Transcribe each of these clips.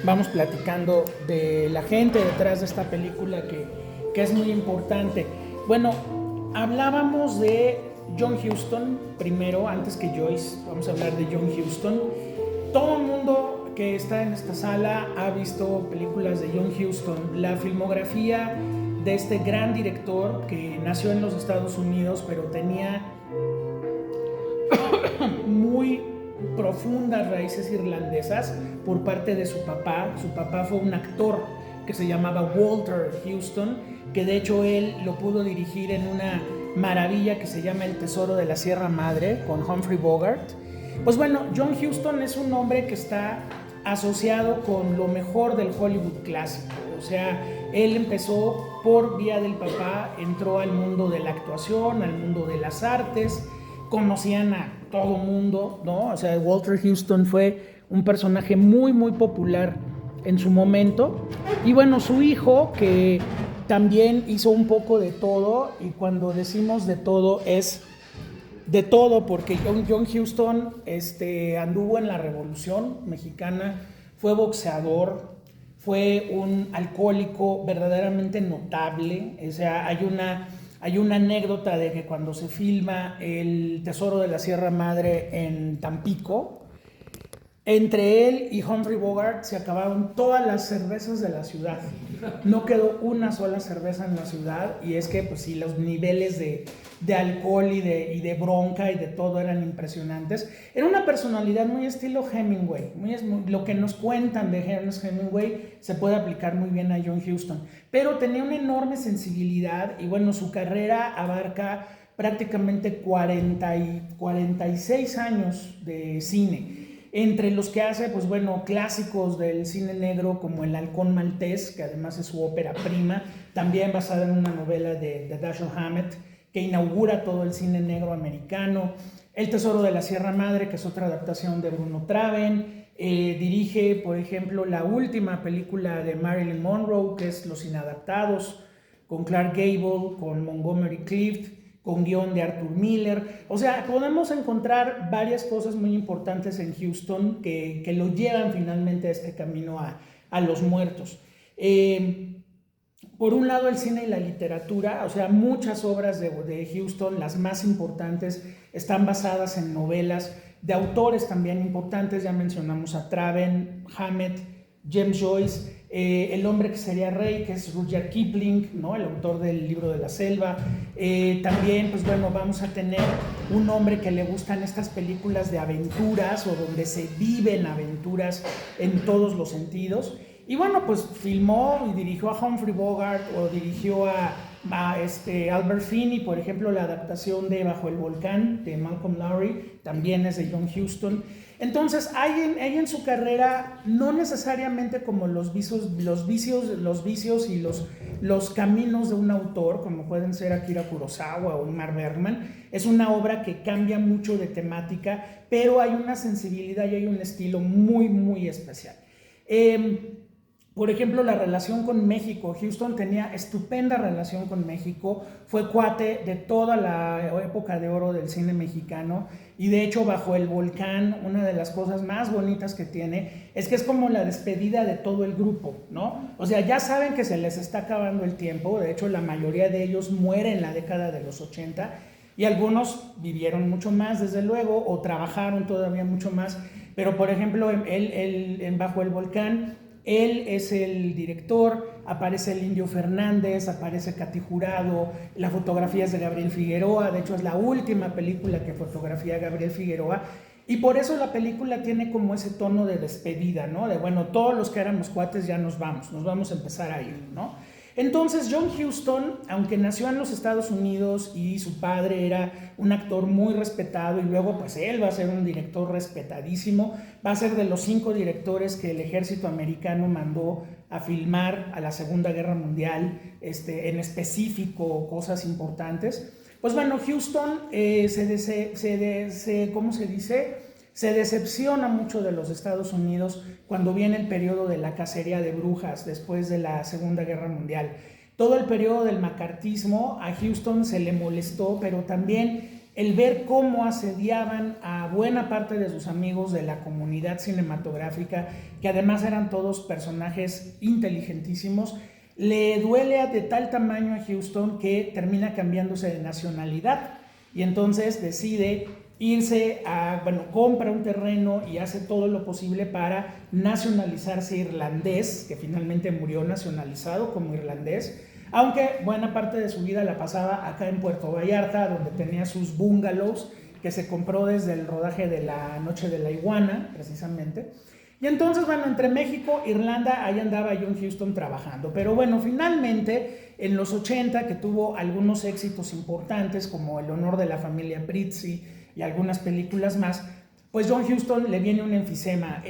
vamos platicando de la gente detrás de esta película que es muy importante. Bueno, hablábamos de John Huston primero, antes que Joyce. Vamos a hablar de John Huston. Todo el mundo que está en esta sala ha visto películas de John Huston. La filmografía de este gran director que nació en los Estados Unidos, pero tenía muy profundas raíces irlandesas por parte de su papá. Su papá fue un actor que se llamaba Walter Huston, que de hecho él lo pudo dirigir en una maravilla que se llama El Tesoro de la Sierra Madre con Humphrey Bogart. Pues bueno, John Huston es un hombre que está asociado con lo mejor del Hollywood clásico. O sea, él empezó por vía del papá, entró al mundo de la actuación, al mundo de las artes, conocían a todo mundo, ¿no? O sea, Walter Huston fue un personaje muy, muy popular en su momento. Y bueno, su hijo, que también hizo un poco de todo, y cuando decimos de todo es de todo, porque John Huston anduvo en la Revolución Mexicana, fue boxeador, fue un alcohólico verdaderamente notable. O sea, hay una anécdota de que cuando se filma El Tesoro de la Sierra Madre en Tampico, entre él y Humphrey Bogart se acabaron todas las cervezas de la ciudad. No quedó una sola cerveza en la ciudad, y es que pues sí, los niveles de alcohol y de bronca y de todo eran impresionantes. Era una personalidad muy estilo Hemingway. Lo que nos cuentan de Ernest Hemingway se puede aplicar muy bien a John Huston. Pero tenía una enorme sensibilidad, y bueno, su carrera abarca prácticamente 46 años de cine. Entre los que hace, pues bueno, clásicos del cine negro como El Halcón Maltés, que además es su ópera prima, también basada en una novela de Dashiell Hammett, que inaugura todo el cine negro americano. El Tesoro de la Sierra Madre, que es otra adaptación de Bruno Traven. Dirige, por ejemplo, la última película de Marilyn Monroe, que es Los Inadaptados, con Clark Gable, con Montgomery Clift, con guión de Arthur Miller. O sea, podemos encontrar varias cosas muy importantes en Huston que lo llevan finalmente a este camino a los muertos. Por un lado, el cine y la literatura. O sea, muchas obras de Huston, las más importantes, están basadas en novelas de autores también importantes. Ya mencionamos a Traven, Hammett, James Joyce, El hombre que sería rey, que es Rudyard Kipling, ¿no? El autor del Libro de la Selva. También, pues bueno, vamos a tener un hombre que le gustan estas películas de aventuras, o donde se viven aventuras en todos los sentidos. Y bueno, pues filmó y dirigió a Humphrey Bogart, o dirigió a Albert Finney, por ejemplo. La adaptación de Bajo el Volcán de Malcolm Lowry también es de John Huston. Entonces hay en su carrera, no necesariamente como los vicios y los caminos de un autor, como pueden ser Akira Kurosawa o Ingmar Bergman. Es una obra que cambia mucho de temática, pero hay una sensibilidad y hay un estilo muy, muy especial. Por ejemplo, la relación con México. Huston tenía estupenda relación con México, fue cuate de toda la época de oro del cine mexicano, y de hecho Bajo el Volcán, una de las cosas más bonitas que tiene es que es como la despedida de todo el grupo, ¿no? O sea, ya saben que se les está acabando el tiempo. De hecho, la mayoría de ellos muere en la década de los 80, y algunos vivieron mucho más, desde luego, o trabajaron todavía mucho más. Pero por ejemplo, en Bajo el Volcán, él es el director, aparece el Indio Fernández, aparece Katy Jurado, la fotografía es de Gabriel Figueroa. De hecho, es la última película que fotografía Gabriel Figueroa, y por eso la película tiene como ese tono de despedida, ¿no? De bueno, todos los que éramos cuates ya nos vamos a empezar a ir, ¿no? Entonces, John Huston, aunque nació en los Estados Unidos y su padre era un actor muy respetado, y luego pues él va a ser un director respetadísimo, va a ser de los 5 directores que el ejército americano mandó a filmar a la Segunda Guerra Mundial, en específico, cosas importantes. Pues bueno, Huston ¿cómo se dice? Se decepciona mucho de los Estados Unidos cuando viene el periodo de la cacería de brujas después de la Segunda Guerra Mundial. Todo el periodo del macartismo a Huston se le molestó, pero también el ver cómo asediaban a buena parte de sus amigos de la comunidad cinematográfica, que además eran todos personajes inteligentísimos, le duele de tal tamaño a Huston que termina cambiándose de nacionalidad y entonces decide irse a, compra un terreno y hace todo lo posible para nacionalizarse irlandés, que finalmente murió nacionalizado como irlandés, aunque buena parte de su vida la pasaba acá en Puerto Vallarta, donde tenía sus bungalows que se compró desde el rodaje de La Noche de la Iguana, precisamente. Y entonces, entre México e Irlanda, ahí andaba John Huston trabajando. Pero bueno, finalmente, en los 80, que tuvo algunos éxitos importantes, como El honor de la familia Prizzi y algunas películas más, pues John Huston le viene un enfisema.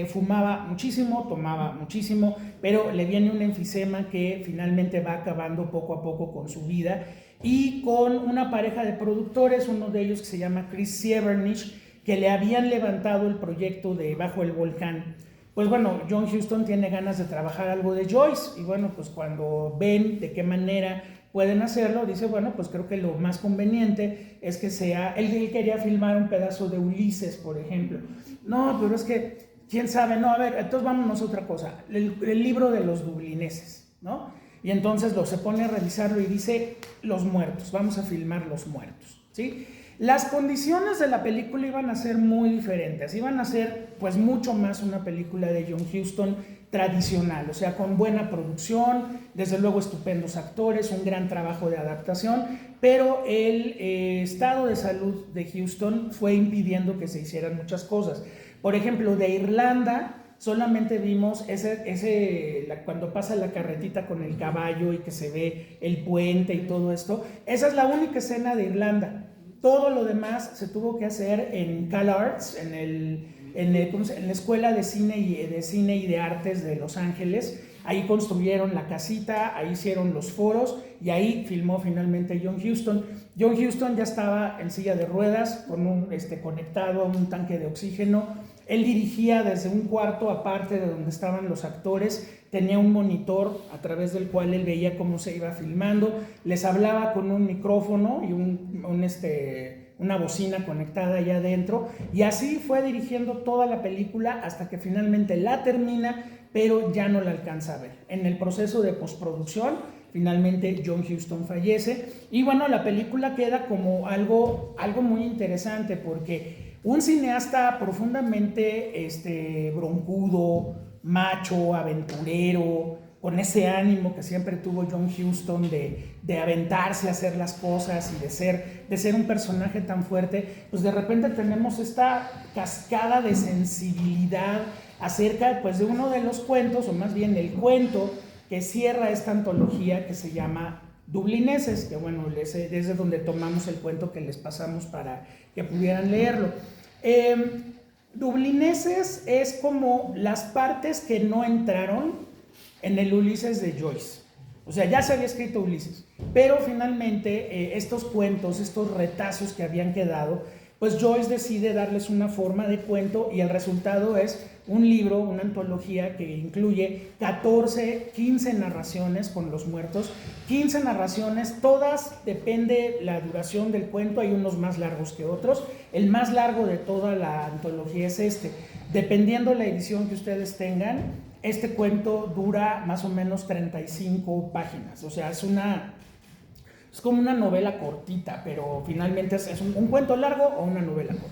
Fumaba muchísimo, tomaba muchísimo, pero le viene un enfisema que finalmente va acabando poco a poco con su vida. Y con una pareja de productores, uno de ellos que se llama Chris Sievernich, que le habían levantado el proyecto de Bajo el Volcán. Pues bueno, John Huston tiene ganas de trabajar algo de Joyce y bueno, pues cuando ven de qué manera pueden hacerlo, dice, bueno, pues creo que lo más conveniente es que sea, él quería filmar un pedazo de Ulises, por ejemplo. No, pero es que, quién sabe, no, a ver, entonces vámonos a otra cosa, el libro de los dublineses, ¿no? Y entonces se pone a revisarlo y dice, los muertos, vamos a filmar los muertos, ¿sí? Las condiciones de la película iban a ser muy diferentes, iban a ser pues mucho más una película de John Huston tradicional, o sea, con buena producción, desde luego estupendos actores, un gran trabajo de adaptación, pero el estado de salud de Huston fue impidiendo que se hicieran muchas cosas. Por ejemplo, de Irlanda solamente vimos cuando pasa la carretita con el caballo y que se ve el puente y todo esto, esa es la única escena de Irlanda. Todo lo demás se tuvo que hacer en CalArts, en la Escuela de Cine y de Artes de Los Ángeles. Ahí construyeron la casita, ahí hicieron los foros y ahí filmó finalmente John Huston. John Huston ya estaba en silla de ruedas, conectado a un tanque de oxígeno. Él dirigía desde un cuarto aparte de donde estaban los actores, tenía un monitor a través del cual él veía cómo se iba filmando, les hablaba con un micrófono y una bocina conectada allá adentro, y así fue dirigiendo toda la película hasta que finalmente la termina, pero ya no la alcanza a ver. En el proceso de postproducción, finalmente John Huston fallece, y bueno, la película queda como algo muy interesante, porque un cineasta profundamente broncudo, macho, aventurero, con ese ánimo que siempre tuvo John Huston de aventarse a hacer las cosas y de ser un personaje tan fuerte, pues de repente tenemos esta cascada de sensibilidad acerca pues, de uno de los cuentos, o más bien el cuento que cierra esta antología que se llama Dublineses, que bueno, desde donde tomamos el cuento que les pasamos para que pudieran leerlo. Dublineses es como las partes que no entraron en el Ulises de Joyce. O sea, ya se había escrito Ulises, pero finalmente estos cuentos, estos retazos que habían quedado, pues Joyce decide darles una forma de cuento y el resultado es un libro, una antología que incluye 15 narraciones con los muertos, 15 narraciones, todas depende la duración del cuento, hay unos más largos que otros, el más largo de toda la antología es dependiendo la edición que ustedes tengan, este cuento dura más o menos 35 páginas, o sea, es como una novela cortita, pero finalmente es un cuento largo o una novela corta.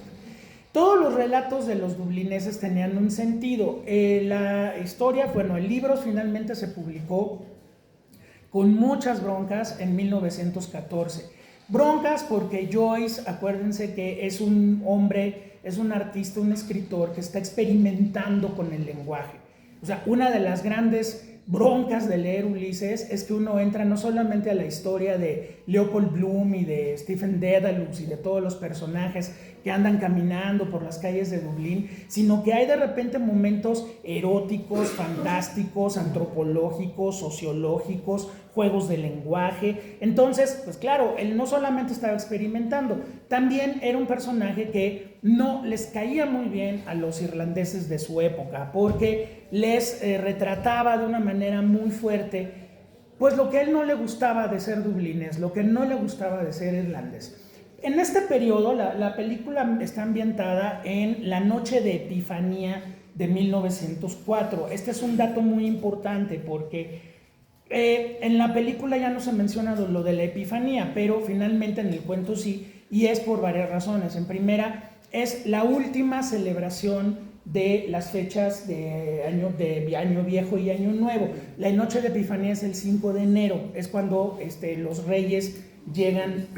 Todos los relatos de los dublineses tenían un sentido. La historia, el libro finalmente se publicó con muchas broncas en 1914. Broncas porque Joyce, acuérdense que es un hombre, es un artista, un escritor que está experimentando con el lenguaje. O sea, una de las grandes broncas de leer Ulises es que uno entra no solamente a la historia de Leopold Bloom y de Stephen Dedalus y de todos los personajes que andan caminando por las calles de Dublín, sino que hay de repente momentos eróticos, fantásticos, antropológicos, sociológicos, juegos de lenguaje. Entonces, pues claro, él no solamente estaba experimentando, también era un personaje que no les caía muy bien a los irlandeses de su época, porque les retrataba de una manera muy fuerte pues lo que a él no le gustaba de ser dublinés, lo que no le gustaba de ser irlandés. En este periodo, la película está ambientada en la noche de Epifanía de 1904. Este es un dato muy importante porque en la película ya no se menciona lo de la Epifanía, pero finalmente en el cuento sí, y es por varias razones. En primera, es la última celebración de las fechas de año viejo y año nuevo. La noche de Epifanía es el 5 de enero, es cuando los reyes llegan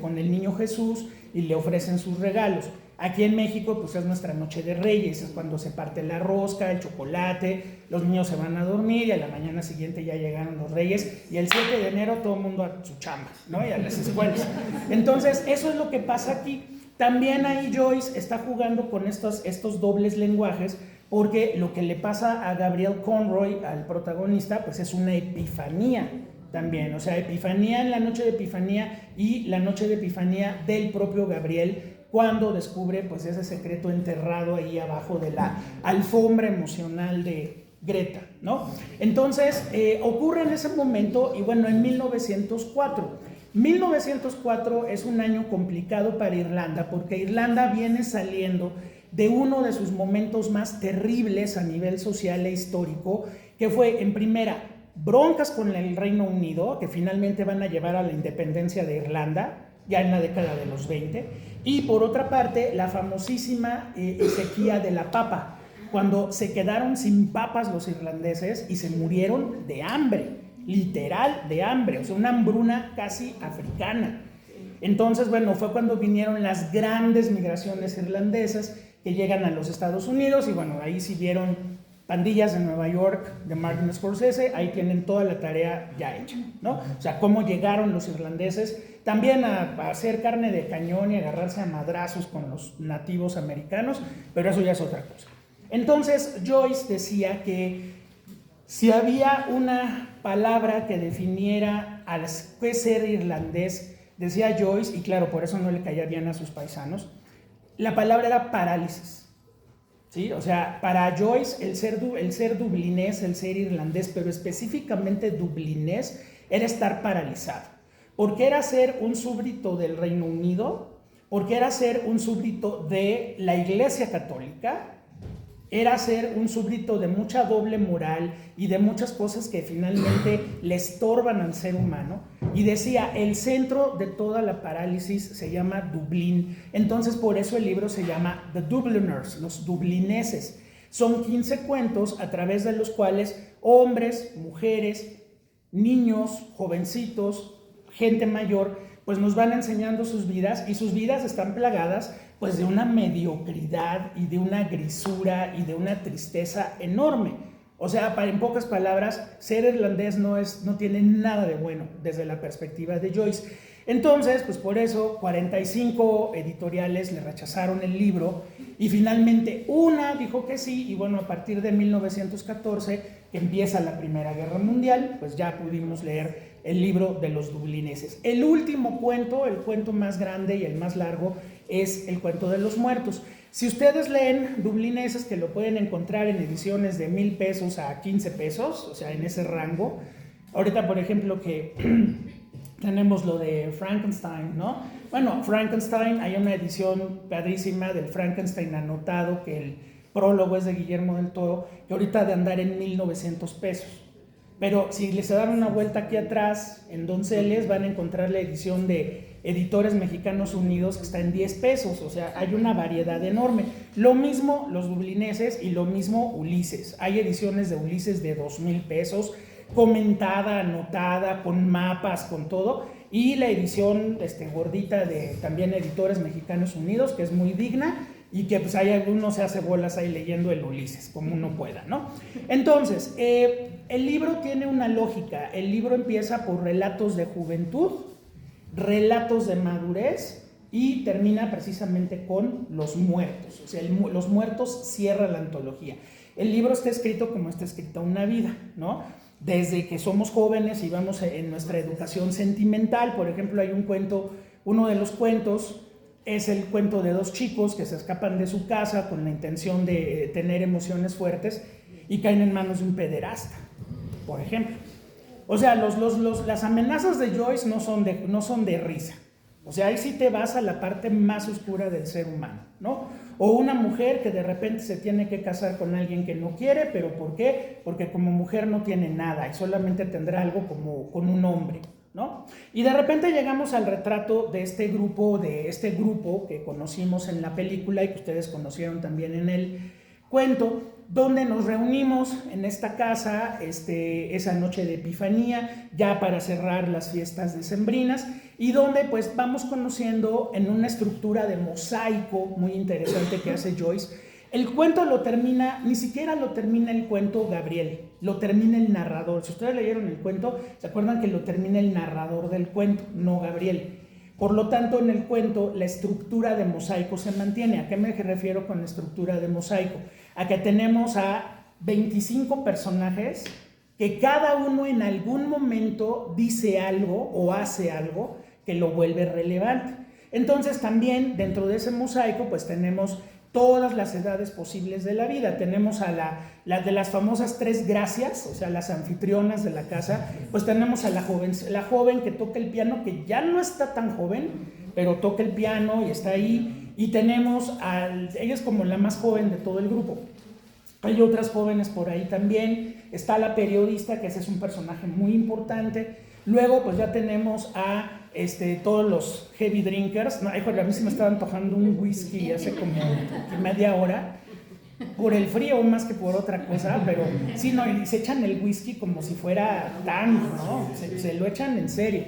con el niño Jesús y le ofrecen sus regalos. Aquí en México pues es nuestra noche de Reyes, es cuando se parte la rosca, el chocolate, los niños se van a dormir y a la mañana siguiente ya llegaron los Reyes y el 7 de enero todo el mundo a su chamba, ¿no? Y a las escuelas. Entonces eso es lo que pasa aquí. También ahí Joyce está jugando con estos dobles lenguajes, porque lo que le pasa a Gabriel Conroy, al protagonista, pues es una epifanía también, o sea, epifanía en la noche de Epifanía y la noche de Epifanía del propio Gabriel, cuando descubre pues ese secreto enterrado ahí abajo de la alfombra emocional de Greta, ¿no? Entonces ocurre en ese momento y bueno, en 1904. 1904 es un año complicado para Irlanda porque Irlanda viene saliendo de uno de sus momentos más terribles a nivel social e histórico, que fue en primera broncas con el Reino Unido, que finalmente van a llevar a la independencia de Irlanda ya en la década de los 20, y por otra parte la famosísima sequía de la papa, cuando se quedaron sin papas los irlandeses y se murieron de hambre, literal de hambre, o sea, una hambruna casi africana. Entonces, bueno, fue cuando vinieron las grandes migraciones irlandesas que llegan a los Estados Unidos y bueno, ahí sí vieron Pandillas de Nueva York de Martin Scorsese, ahí tienen toda la tarea ya hecha, ¿no? O sea, cómo llegaron los irlandeses también a hacer carne de cañón y agarrarse a madrazos con los nativos americanos, pero eso ya es otra cosa. Entonces, Joyce decía que si había una palabra que definiera al qué ser irlandés, decía Joyce, y claro, por eso no le caía bien a sus paisanos, la palabra era parálisis. ¿Sí? O sea, para Joyce el ser dublinés, el ser irlandés, pero específicamente dublinés, era estar paralizado. Porque era ser un súbdito del Reino Unido, porque era ser un súbdito de la Iglesia Católica, era ser un súbdito de mucha doble moral y de muchas cosas que finalmente le estorban al ser humano. Y decía, el centro de toda la parálisis se llama Dublín. Entonces por eso el libro se llama The Dubliners, los dublineses. Son 15 cuentos a través de los cuales hombres, mujeres, niños, jovencitos, gente mayor, pues nos van enseñando sus vidas, y sus vidas están plagadas pues de una mediocridad y de una grisura y de una tristeza enorme. O sea, en pocas palabras, ser irlandés no tiene nada de bueno desde la perspectiva de Joyce. Entonces, pues por eso 45 editoriales le rechazaron el libro y finalmente una dijo que sí, y bueno, a partir de 1914, que empieza la Primera Guerra Mundial, pues ya pudimos leer el libro de los dublineses. El último cuento, el cuento más grande y el más largo, es el cuento de los muertos. Si ustedes leen dublineses, que lo pueden encontrar en ediciones de 1,000 pesos a 15 pesos, o sea, en ese rango. Ahorita, por ejemplo, que tenemos lo de Frankenstein, ¿no? Bueno, Frankenstein, hay una edición padrísima del Frankenstein anotado, que el prólogo es de Guillermo del Toro, que ahorita de andar en 1,900 pesos. Pero si les dan una vuelta aquí atrás, en Donceles, van a encontrar la edición de Editores Mexicanos Unidos, que está en 10 pesos, o sea, hay una variedad enorme. Lo mismo los dublineses y lo mismo Ulises. Hay ediciones de Ulises de 2,000 pesos, comentada, anotada, con mapas, con todo, y la edición gordita de también Editores Mexicanos Unidos, que es muy digna, y que pues hay algunos se hace bolas ahí leyendo el Ulises, como uno pueda, ¿no? Entonces, el libro tiene una lógica. El libro empieza por relatos de juventud, relatos de madurez, y termina precisamente con los muertos. O sea, los muertos cierra la antología. El libro está escrito como está escrita una vida, ¿no? Desde que somos jóvenes y vamos en nuestra educación sentimental. Por ejemplo, hay un cuento, uno de los cuentos es el cuento de dos chicos que se escapan de su casa con la intención de tener emociones fuertes y caen en manos de un pederasta, por ejemplo. O sea, las amenazas de Joyce no son de risa, O sea, ahí sí te vas a la parte más oscura del ser humano, ¿no? O una mujer que de repente se tiene que casar con alguien que no quiere, ¿pero por qué? Porque como mujer no tiene nada y solamente tendrá algo como con un hombre, ¿no? Y de repente llegamos al retrato de este grupo que conocimos en la película y que ustedes conocieron también en el cuento, donde nos reunimos en esta casa esa noche de Epifanía, ya para cerrar las fiestas decembrinas, y donde pues vamos conociendo en una estructura de mosaico muy interesante que hace Joyce. El cuento lo termina, ni siquiera lo termina el cuento Gabriel, lo termina el narrador. Si ustedes leyeron el cuento, se acuerdan que lo termina el narrador del cuento, no Gabriel. Por lo tanto, en el cuento, la estructura de mosaico se mantiene. ¿A qué me refiero con la estructura de mosaico? A que tenemos a 25 personajes que cada uno en algún momento dice algo o hace algo que lo vuelve relevante. Entonces, también dentro de ese mosaico, pues tenemos todas las edades posibles de la vida. Tenemos a la de las famosas 3 gracias, o sea, las anfitrionas de la casa. Pues tenemos a la joven que toca el piano, que ya no está tan joven, pero toca el piano y está ahí. Y tenemos ella es como la más joven de todo el grupo. Hay otras jóvenes por ahí también. Está la periodista, que ese es un personaje muy importante. Luego, pues ya tenemos a todos los heavy drinkers. No, híjole, a mí se me estaba antojando un whisky hace como media hora, por el frío más que por otra cosa, pero sí, no, y se echan el whisky como si fuera tango, ¿no? Se lo echan en serio.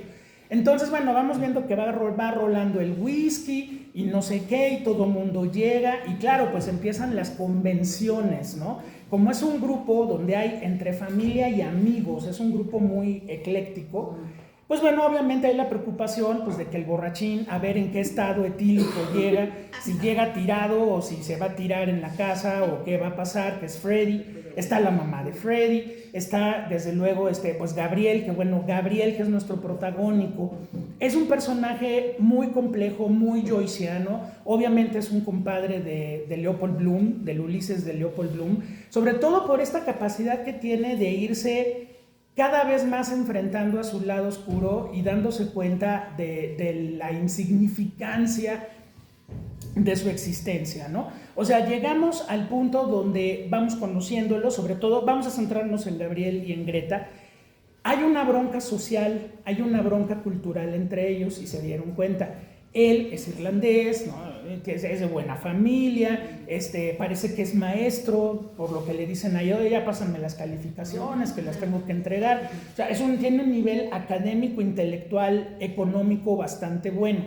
Entonces, bueno, vamos viendo que va rolando el whisky y no sé qué, y todo mundo llega, y claro, pues empiezan las convenciones, ¿no? Como es un grupo donde hay entre familia y amigos, es un grupo muy ecléctico, pues bueno, obviamente hay la preocupación pues de que el borrachín, a ver en qué estado etílico llega, si llega tirado o si se va a tirar en la casa o qué va a pasar, que es Freddy. Está la mamá de Freddy, está desde luego pues Gabriel, Gabriel, que es nuestro protagónico, es un personaje muy complejo, muy joyciano. Obviamente es un compadre de Leopold Bloom, del Ulises de Leopold Bloom, sobre todo por esta capacidad que tiene de irse cada vez más enfrentando a su lado oscuro y dándose cuenta de la insignificancia de su existencia, ¿no? O sea, llegamos al punto donde vamos conociéndolo, sobre todo vamos a centrarnos en Gabriel y en Greta. Hay una bronca social, hay una bronca cultural entre ellos y se dieron cuenta. Él es irlandés, ¿no? Es de buena familia, parece que es maestro, por lo que le dicen a ella, ya pásame las calificaciones, que las tengo que entregar. O sea, tiene un nivel académico, intelectual, económico bastante bueno.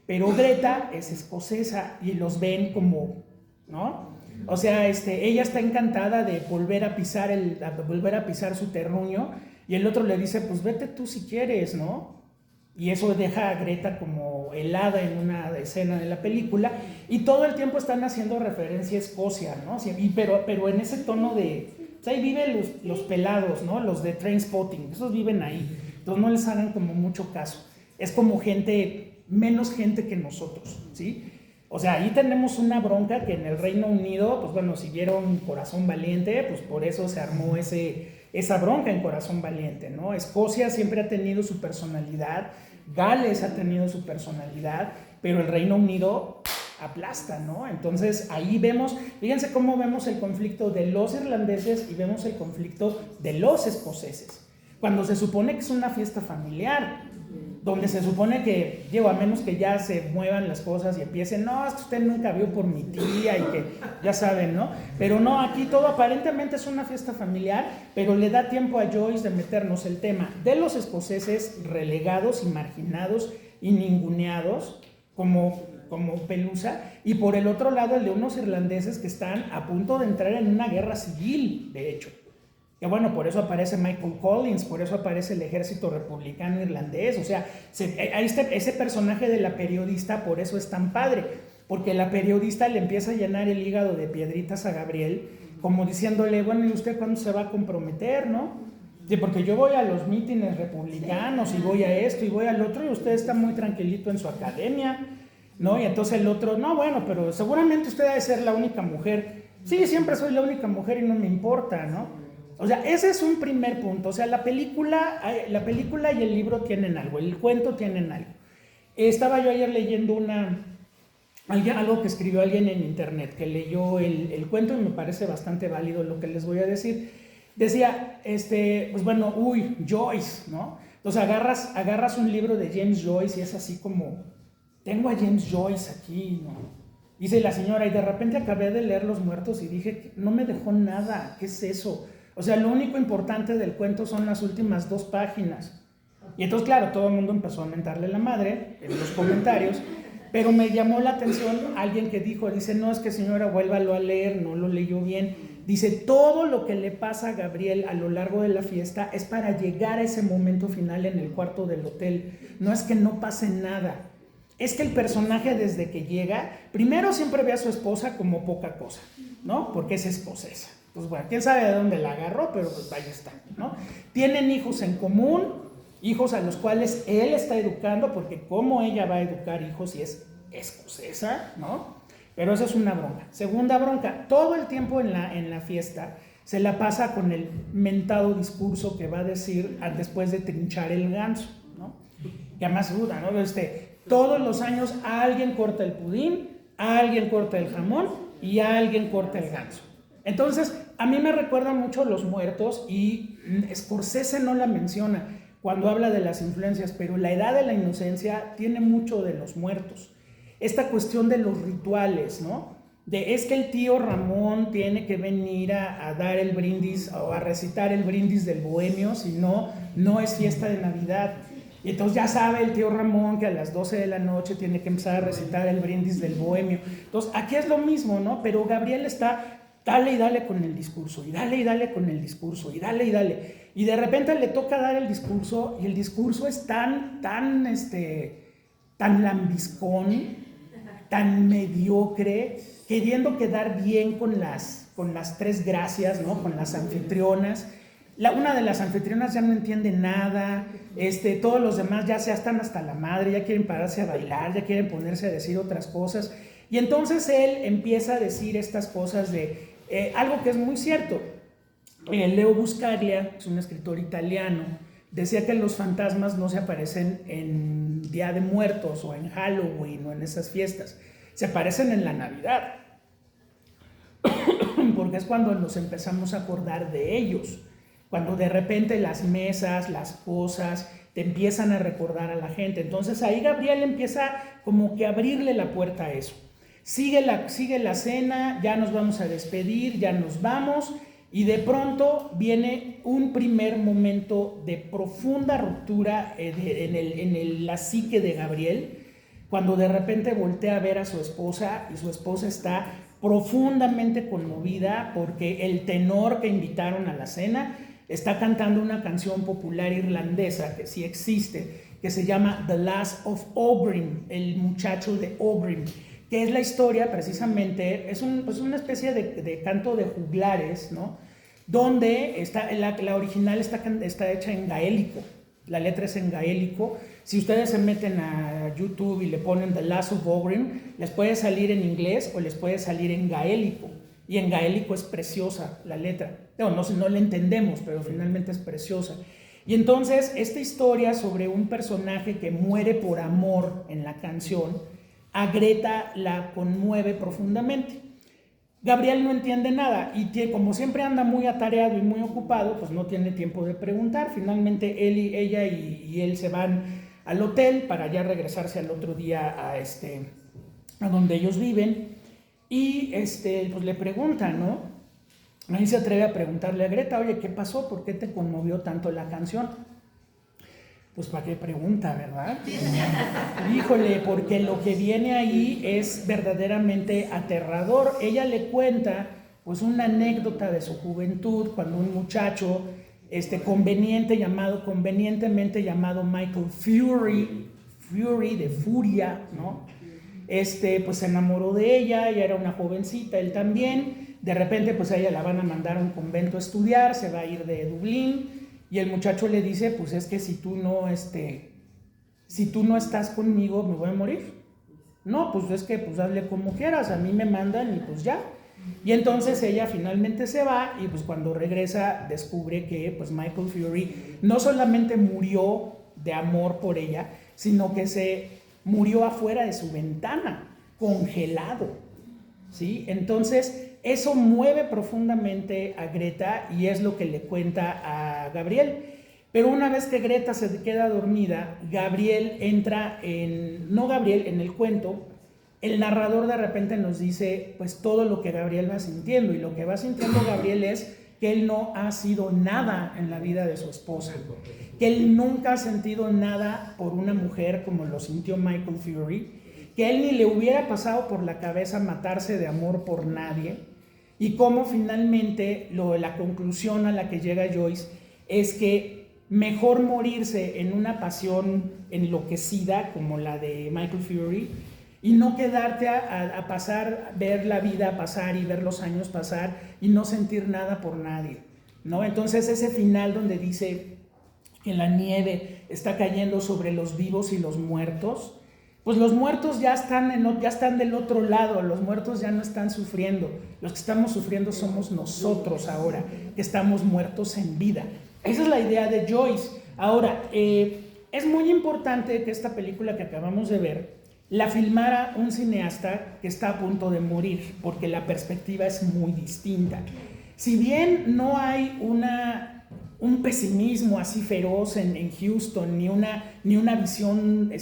Pero Greta es escocesa y los ven como, ¿no? O sea, ella está encantada de volver a pisar su terruño, y el otro le dice, pues vete tú si quieres, ¿no? Y eso deja a Greta como helada en una escena de la película, y todo el tiempo están haciendo referencia a Escocia, ¿no? Pero en ese tono de, o sea, ahí viven los pelados, ¿no? Los de Trainspotting, esos viven ahí, entonces no les hagan como mucho caso. Es como menos gente que nosotros, ¿sí? O sea, ahí tenemos una bronca que en el Reino Unido, pues bueno, si vieron Corazón Valiente, pues por eso se armó esa bronca en Corazón Valiente, ¿no? Escocia siempre ha tenido su personalidad, Gales ha tenido su personalidad, pero el Reino Unido aplasta, ¿no? Entonces ahí vemos, fíjense cómo vemos el conflicto de los irlandeses y vemos el conflicto de los escoceses, cuando se supone que es una fiesta familiar, donde se supone que, a menos que ya se muevan las cosas y empiecen, no, es que usted nunca vio por mi tía y que ya saben, ¿no? Pero no, aquí todo aparentemente es una fiesta familiar, pero le da tiempo a Joyce de meternos el tema de los escoceses relegados y marginados y ninguneados como Pelusa, y por el otro lado el de unos irlandeses que están a punto de entrar en una guerra civil, de hecho. Que bueno, por eso aparece Michael Collins, por eso aparece el ejército republicano irlandés. O sea, ese personaje de la periodista, por eso es tan padre, porque la periodista le empieza a llenar el hígado de piedritas a Gabriel, como diciéndole, bueno, ¿y usted cuándo se va a comprometer, no? Sí, porque yo voy a los mítines republicanos y voy a esto y voy al otro, y usted está muy tranquilito en su academia, ¿no? Y entonces el otro, no, bueno, pero seguramente usted debe ser la única mujer. Sí, siempre soy la única mujer y no me importa, ¿no? O sea, ese es un primer punto. O sea, la película y el libro tienen algo, el cuento tienen algo. Estaba yo ayer leyendo algo que escribió alguien en internet, que leyó el cuento y me parece bastante válido lo que les voy a decir. Decía, pues bueno, Joyce, ¿no? Entonces agarras un libro de James Joyce y es así como, tengo a James Joyce aquí, ¿no? Dice la señora, y de repente acabé de leer Los Muertos y dije, no me dejó nada, ¿qué es eso? O sea, lo único importante del cuento son las últimas 2 páginas. Y entonces, claro, todo el mundo empezó a mentarle la madre en los comentarios, pero me llamó la atención alguien que dice, no, es que señora, vuélvalo a leer, no lo leyó bien. Dice, todo lo que le pasa a Gabriel a lo largo de la fiesta es para llegar a ese momento final en el cuarto del hotel. No es que no pase nada. Es que el personaje desde que llega, primero siempre ve a su esposa como poca cosa, ¿no? Porque es escocesa. Pues bueno, quién sabe de dónde la agarró, pero pues ahí está, ¿no? Tienen hijos en común, hijos a los cuales él está educando, porque cómo ella va a educar hijos si es escocesa, ¿no? Pero esa es una bronca. Segunda bronca, todo el tiempo en la fiesta se la pasa con el mentado discurso que va a decir después de trinchar el ganso, ¿no? Que además duda, ¿no? Todos los años alguien corta el pudín, alguien corta el jamón y alguien corta el ganso. Entonces, a mí me recuerda mucho Los Muertos y Scorsese no la menciona cuando habla de las influencias, pero La Edad de la Inocencia tiene mucho de Los Muertos. Esta cuestión de los rituales, ¿no? Es que el tío Ramón tiene que venir a dar el brindis o a recitar el brindis del bohemio, si no, no es fiesta de Navidad. Y entonces ya sabe el tío Ramón que a las 12 de la noche tiene que empezar a recitar el brindis del bohemio. Entonces aquí es lo mismo, ¿no? Pero Gabriel está dale y dale con el discurso, y dale con el discurso, y dale y dale. Y de repente le toca dar el discurso, y el discurso es tan lambiscón, tan mediocre, queriendo quedar bien con las 3 gracias, ¿no? Con las anfitrionas. Una de las anfitrionas ya no entiende nada, todos los demás ya se están hasta la madre, ya quieren pararse a bailar, ya quieren ponerse a decir otras cosas. Y entonces él empieza a decir estas cosas de algo que es muy cierto. Leo Buscaglia, es un escritor italiano, decía que los fantasmas no se aparecen en Día de Muertos o en Halloween o en esas fiestas, se aparecen en la Navidad, porque es cuando nos empezamos a acordar de ellos, cuando de repente las mesas, las cosas te empiezan a recordar a la gente. Entonces ahí Gabriel empieza como que a abrirle la puerta a eso. Sigue la cena, ya nos vamos a despedir, ya nos vamos, y de pronto viene un primer momento de profunda ruptura en la psique de Gabriel, cuando de repente voltea a ver a su esposa y su esposa está profundamente conmovida porque el tenor que invitaron a la cena está cantando una canción popular irlandesa que sí existe, que se llama The Lass of Aughrim, el muchacho de Aughrim, que es la historia precisamente, es una especie de canto de juglares, ¿no? Donde la original está hecha en gaélico, la letra es en gaélico. Si ustedes se meten a YouTube y le ponen The Lass of Aughrim, les puede salir en inglés o les puede salir en gaélico, y en gaélico es preciosa la letra. No la entendemos, pero finalmente es preciosa. Y entonces esta historia sobre un personaje que muere por amor en la canción, a Greta la conmueve profundamente. Gabriel no entiende nada y como siempre anda muy atareado y muy ocupado, pues no tiene tiempo de preguntar. Finalmente ella y él se van al hotel para ya regresarse al otro día a donde ellos viven, y pues le preguntan, ¿no? Ahí se atreve a preguntarle a Greta, oye, ¿qué pasó? ¿Por qué te conmovió tanto la canción? Pues para qué pregunta, ¿verdad? Híjole, porque lo que viene ahí es verdaderamente aterrador. Ella le cuenta pues una anécdota de su juventud, cuando un muchacho convenientemente llamado Michael Fury de Furia, ¿no? Pues se enamoró de ella era una jovencita, él también. De repente pues a ella la van a mandar a un convento a estudiar, se va a ir de Dublín, y el muchacho le dice, pues es que si tú no estás conmigo me voy a morir. No, pues es que pues hazle como quieras, a mí me mandan y pues ya. Y entonces ella finalmente se va, y pues cuando regresa descubre que pues Michael Fury no solamente murió de amor por ella, sino que se murió afuera de su ventana, congelado, ¿sí? Entonces, eso mueve profundamente a Greta y es lo que le cuenta a Gabriel. Pero una vez que Greta se queda dormida, Gabriel entra en el cuento, el narrador de repente nos dice pues todo lo que Gabriel va sintiendo, y lo que va sintiendo Gabriel es que él no ha sido nada en la vida de su esposa, que él nunca ha sentido nada por una mujer como lo sintió Michael Fury, que a él ni le hubiera pasado por la cabeza matarse de amor por nadie, y cómo finalmente la conclusión a la que llega Joyce es que mejor morirse en una pasión enloquecida como la de Michael Fury y no quedarte a pasar, ver la vida pasar y ver los años pasar y no sentir nada por nadie, ¿no? Entonces ese final donde dice que la nieve está cayendo sobre los vivos y los muertos, pues los muertos ya están del otro lado, los muertos ya no están sufriendo, los que estamos sufriendo somos nosotros ahora, que estamos muertos en vida. Esa es la idea de Joyce. Ahora, es muy importante que esta película que acabamos de ver la filmara un cineasta que está a punto de morir, porque la perspectiva es muy distinta. Si bien no hay un pesimismo así feroz en Houston, ni una visión,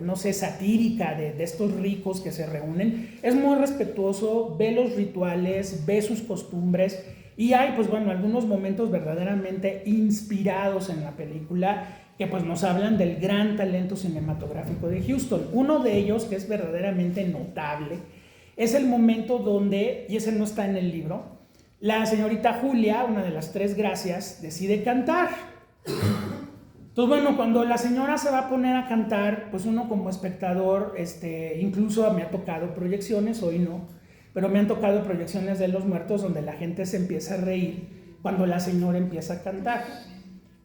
no sé, satírica de estos ricos que se reúnen, es muy respetuoso, ve los rituales, ve sus costumbres. Y hay, pues bueno, algunos momentos verdaderamente inspirados en la película que pues nos hablan del gran talento cinematográfico de Houston. Uno de ellos, que es verdaderamente notable, es el momento donde, y ese no está en el libro, la señorita Julia, una de las tres gracias, decide cantar. Entonces, bueno, cuando la señora se va a poner a cantar, pues uno como espectador, incluso me ha tocado proyecciones, hoy no, pero me han tocado proyecciones de Los Muertos donde la gente se empieza a reír cuando la señora empieza a cantar.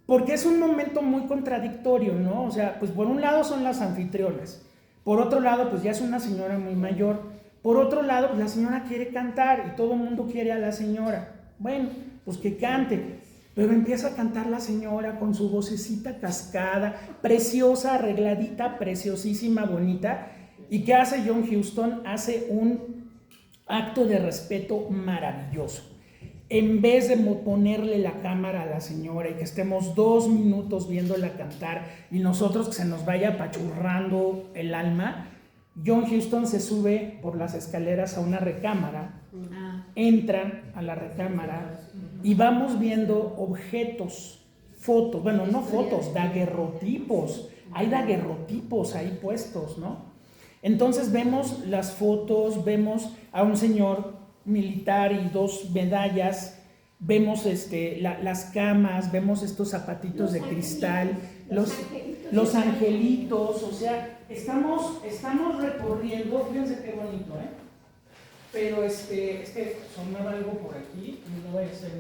Porque es un momento muy contradictorio, ¿no? O sea, pues por un lado son las anfitrionas, por otro lado, pues ya es una señora muy mayor, por otro lado, pues la señora quiere cantar y todo el mundo quiere a la señora. Bueno, pues que cante. Pero empieza a cantar la señora con su vocecita cascada, preciosa, arregladita, preciosísima, bonita. ¿Y qué hace John Huston? Hace un acto de respeto maravilloso. En vez de ponerle la cámara a la señora y que estemos 2 minutos viéndola cantar y nosotros que se nos vaya apachurrando el alma, John Huston se sube por las escaleras a una recámara, entra a la recámara y vamos viendo objetos, fotos, bueno, no fotos, daguerrotipos. Hay daguerrotipos ahí puestos, ¿no? Entonces vemos las fotos, vemos a un señor militar y 2 medallas, vemos las camas, vemos estos zapatitos de cristal, los angelitos, o sea, estamos recorriendo, fíjense qué bonito, pero es que sonaba algo por aquí, y no voy a hacer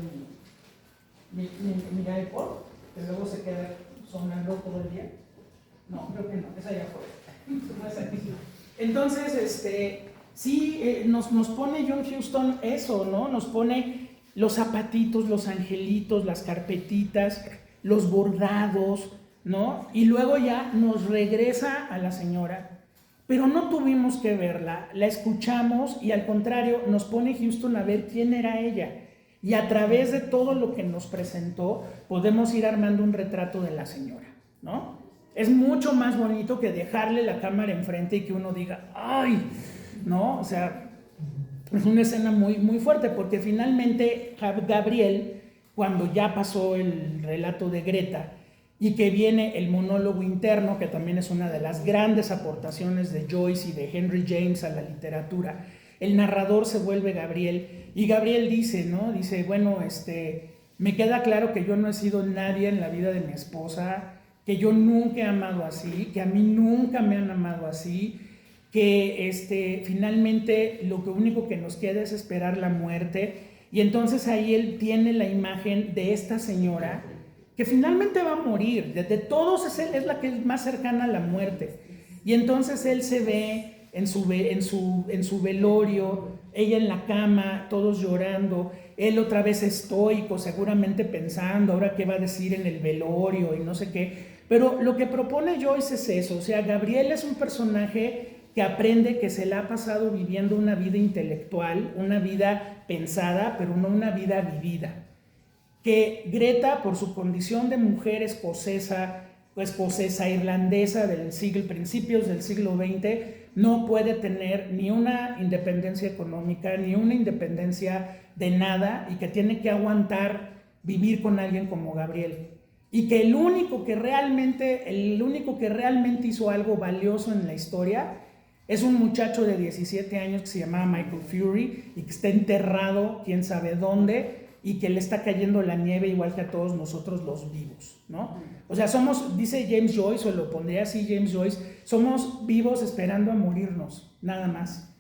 mi iPod, que luego se queda sonando todo el día. No, creo que no, es allá afuera, no es aquí. Entonces, sí, nos pone John Huston eso, ¿no? Nos pone los zapatitos, los angelitos, las carpetitas, los bordados, ¿no? Y luego ya nos regresa a la señora, pero no tuvimos que verla, la escuchamos y al contrario nos pone Huston a ver quién era ella. Y a través de todo lo que nos presentó podemos ir armando un retrato de la señora, ¿no? Es mucho más bonito que dejarle la cámara enfrente y que uno diga, ¡ay! ¿No? O sea, es una escena muy, muy fuerte porque finalmente Gabriel, cuando ya pasó el relato de Greta y que viene el monólogo interno, que también es una de las grandes aportaciones de Joyce y de Henry James a la literatura, el narrador se vuelve Gabriel y Gabriel dice, ¿no? Dice, bueno, me queda claro que yo no he sido nadie en la vida de mi esposa, que yo nunca he amado así, que a mí nunca me han amado así, que finalmente lo único que nos queda es esperar la muerte. Y entonces ahí él tiene la imagen de esta señora que finalmente va a morir. De todos es la que es más cercana a la muerte. Y entonces él se ve en su velorio, ella en la cama, todos llorando, él otra vez estoico, seguramente pensando ahora qué va a decir en el velorio y no sé qué. Pero lo que propone Joyce es eso, o sea, Gabriel es un personaje que aprende que se le ha pasado viviendo una vida intelectual, una vida pensada, pero no una vida vivida. Que Greta, por su condición de mujer escocesa irlandesa del principios del siglo XX, no puede tener ni una independencia económica, ni una independencia de nada, y que tiene que aguantar vivir con alguien como Gabriel. Y que el único que realmente hizo algo valioso en la historia es un muchacho de 17 años que se llamaba Michael Fury y que está enterrado quién sabe dónde, y que le está cayendo la nieve igual que a todos nosotros los vivos, ¿no? O sea, dice James Joyce, o lo pondría así James Joyce, somos vivos esperando a morirnos, nada más.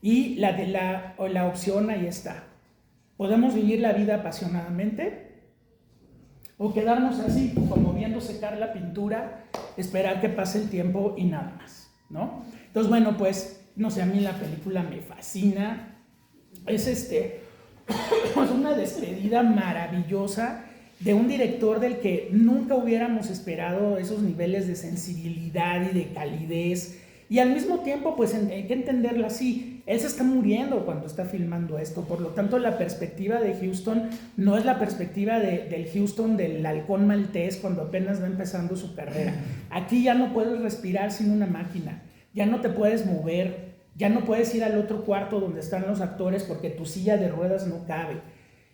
Y la opción ahí está. Podemos vivir la vida apasionadamente o quedarnos así, como viendo secar la pintura, esperar que pase el tiempo y nada más, ¿no? Entonces, bueno, pues, no sé, a mí la película me fascina. Es una despedida maravillosa de un director del que nunca hubiéramos esperado esos niveles de sensibilidad y de calidez. Y al mismo tiempo, pues hay que entenderlo así. Él se está muriendo cuando está filmando esto. Por lo tanto, la perspectiva de Huston no es la perspectiva del Huston del halcón maltés cuando apenas va empezando su carrera. Aquí ya no puedes respirar sin una máquina. Ya no te puedes mover. Ya no puedes ir al otro cuarto donde están los actores porque tu silla de ruedas no cabe.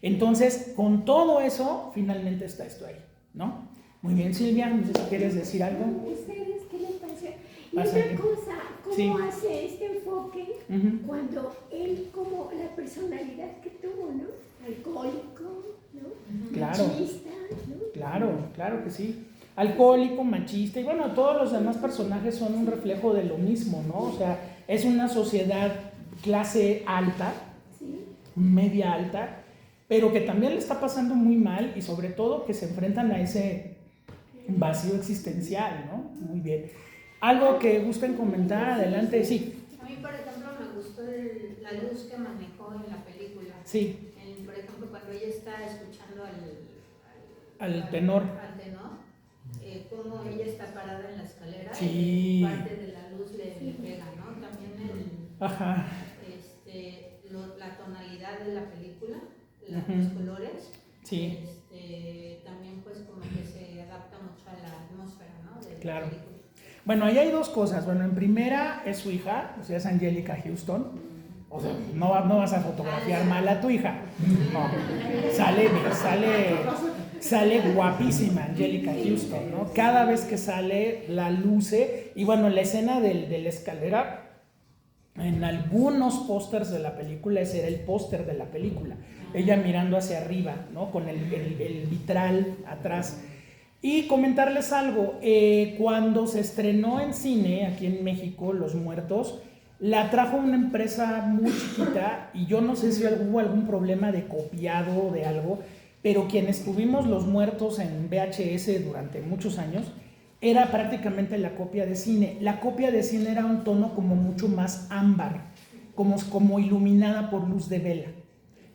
Entonces, con todo eso, finalmente está esto ahí, ¿no? Muy bien, Silvia, no sé si quieres decir algo. ¿Ustedes qué les parece? Y otra cosa, ¿cómo hace este enfoque cuando él, como la personalidad que tuvo, ¿no? Alcohólico, ¿no? Claro. Machista, ¿no? Claro que sí. Alcohólico, machista, y bueno, todos los demás personajes son un reflejo de lo mismo, ¿no? O sea, es una sociedad clase alta, media alta, pero que también le está pasando muy mal y sobre todo que se enfrentan a ese vacío existencial, ¿no? Muy bien. ¿Algo que gusten comentar? Adelante, sí. A mí, por ejemplo, me gustó la luz que manejó en la película. Sí. Por ejemplo, cuando ella está escuchando al tenor. Cómo ella está parada en la escalera, sí. Y parte de la luz le pega, ¿no? También la tonalidad de la película, los colores, sí. también pues como que se adapta mucho a la atmósfera, ¿no? De claro. la película. Bueno, ahí hay dos cosas. Bueno, en primera es su hija, o sea, es Angélica Houston. O sea, no vas a fotografiar mal a tu hija. No. Sale guapísima Angélica Houston, ¿no? Cada vez que sale la luce. Y bueno, la escena de la escalera, en algunos pósters de la película, ese era el póster de la película. Ella mirando hacia arriba, ¿no? Con el vitral atrás. Y comentarles algo, cuando se estrenó en cine aquí en México, Los Muertos, la trajo una empresa muy chiquita y yo no sé si hubo algún problema de copiado o de algo, pero quienes tuvimos Los Muertos en VHS durante muchos años, era prácticamente la copia de cine. La copia de cine era un tono como mucho más ámbar, como iluminada por luz de vela.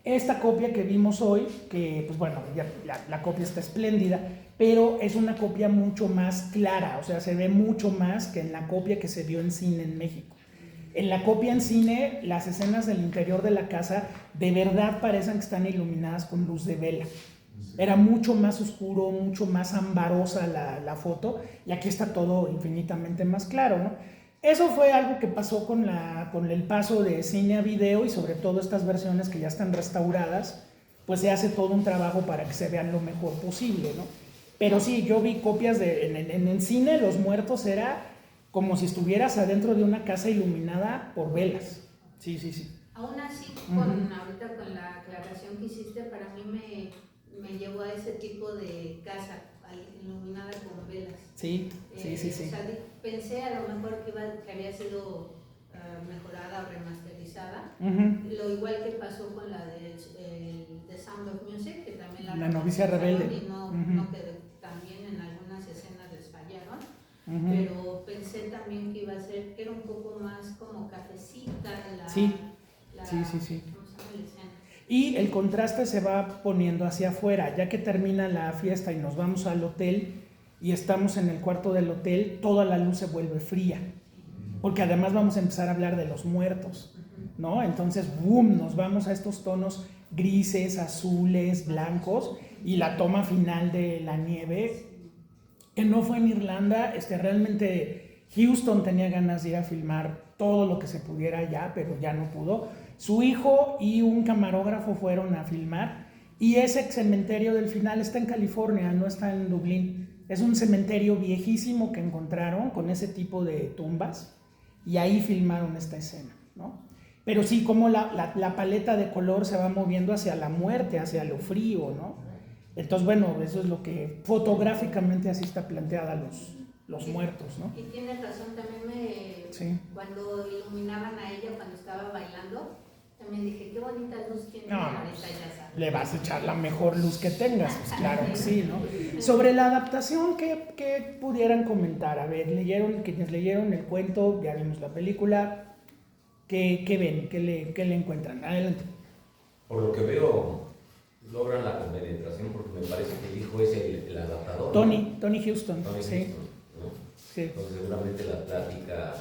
Esta copia que vimos hoy, que pues bueno, ya la copia está espléndida, pero es una copia mucho más clara, o sea, se ve mucho más que en la copia que se vio en cine en México. En la copia en cine, las escenas del interior de la casa de verdad parecen que están iluminadas con luz de vela. Era mucho más oscuro, mucho más ambarosa la foto, y aquí está todo infinitamente más claro, ¿no? Eso fue algo que pasó con el paso de cine a video, y sobre todo estas versiones que ya están restauradas, pues se hace todo un trabajo para que se vean lo mejor posible, ¿no? Pero sí, yo vi copias en el cine, Los Muertos era como si estuvieras adentro de una casa iluminada por velas. Sí. Aún así, ahorita con la aclaración que hiciste, para mí me llevó a ese tipo de casa iluminada con velas. Sí. O sea, pensé a lo mejor que había sido mejorada o remasterizada. Lo igual que pasó con la de The Sound of Music, que también la novicia rebelde. Y no quedó tan bien, en algunas escenas les fallaron. Pero pensé también que iba a ser, que era un poco más como cafecita sí. Y el contraste se va poniendo hacia afuera, ya que termina la fiesta y nos vamos al hotel, y estamos en el cuarto del hotel, toda la luz se vuelve fría, porque además vamos a empezar a hablar de los muertos, ¿no? Entonces, boom, nos vamos a estos tonos grises, azules, blancos, y la toma final de la nieve, que no fue en Irlanda, realmente Houston tenía ganas de ir a filmar todo lo que se pudiera allá, pero ya no pudo. Su hijo y un camarógrafo fueron a filmar, y ese cementerio del final está en California, no está en Dublín. Es un cementerio viejísimo que encontraron con ese tipo de tumbas, y ahí filmaron esta escena, ¿no? Pero sí, como la paleta de color se va moviendo hacia la muerte, hacia lo frío, ¿no? Entonces, bueno, eso es lo que fotográficamente así está planteada los muertos, ¿no? Y tienes razón, también sí. Cuando iluminaban a ella cuando estaba bailando, también dije, qué bonita luz tiene no, la paleta, ya sabes. Le vas a echar la mejor luz que tengas, pues claro que sí, ¿no? Sobre la adaptación, ¿qué pudieran comentar? A ver, quienes leyeron el cuento, ya vimos la película, ¿qué ven? ¿Qué le encuentran? Adelante. Por lo que veo, logran la compenetración porque me parece que el hijo es el adaptador. Tony Houston. Tony sí. Houston, ¿no? Sí. Entonces seguramente la plática,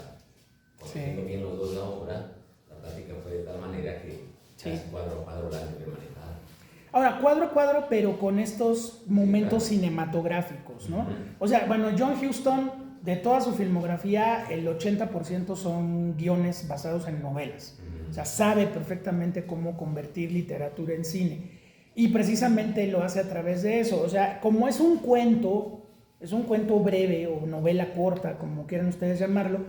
conociendo sí. bien los dos la obra, la plática fue de tal manera que sí. casi cuadro a cuadro la han de manejar. Ahora, cuadro a cuadro, pero con estos momentos sí, claro, cinematográficos, ¿no? O sea, bueno, John Huston, de toda su filmografía, el 80% son guiones basados en novelas. O sea, sabe perfectamente cómo convertir literatura en cine. Y precisamente lo hace a través de eso. O sea, como es un cuento breve o novela corta, como quieran ustedes llamarlo,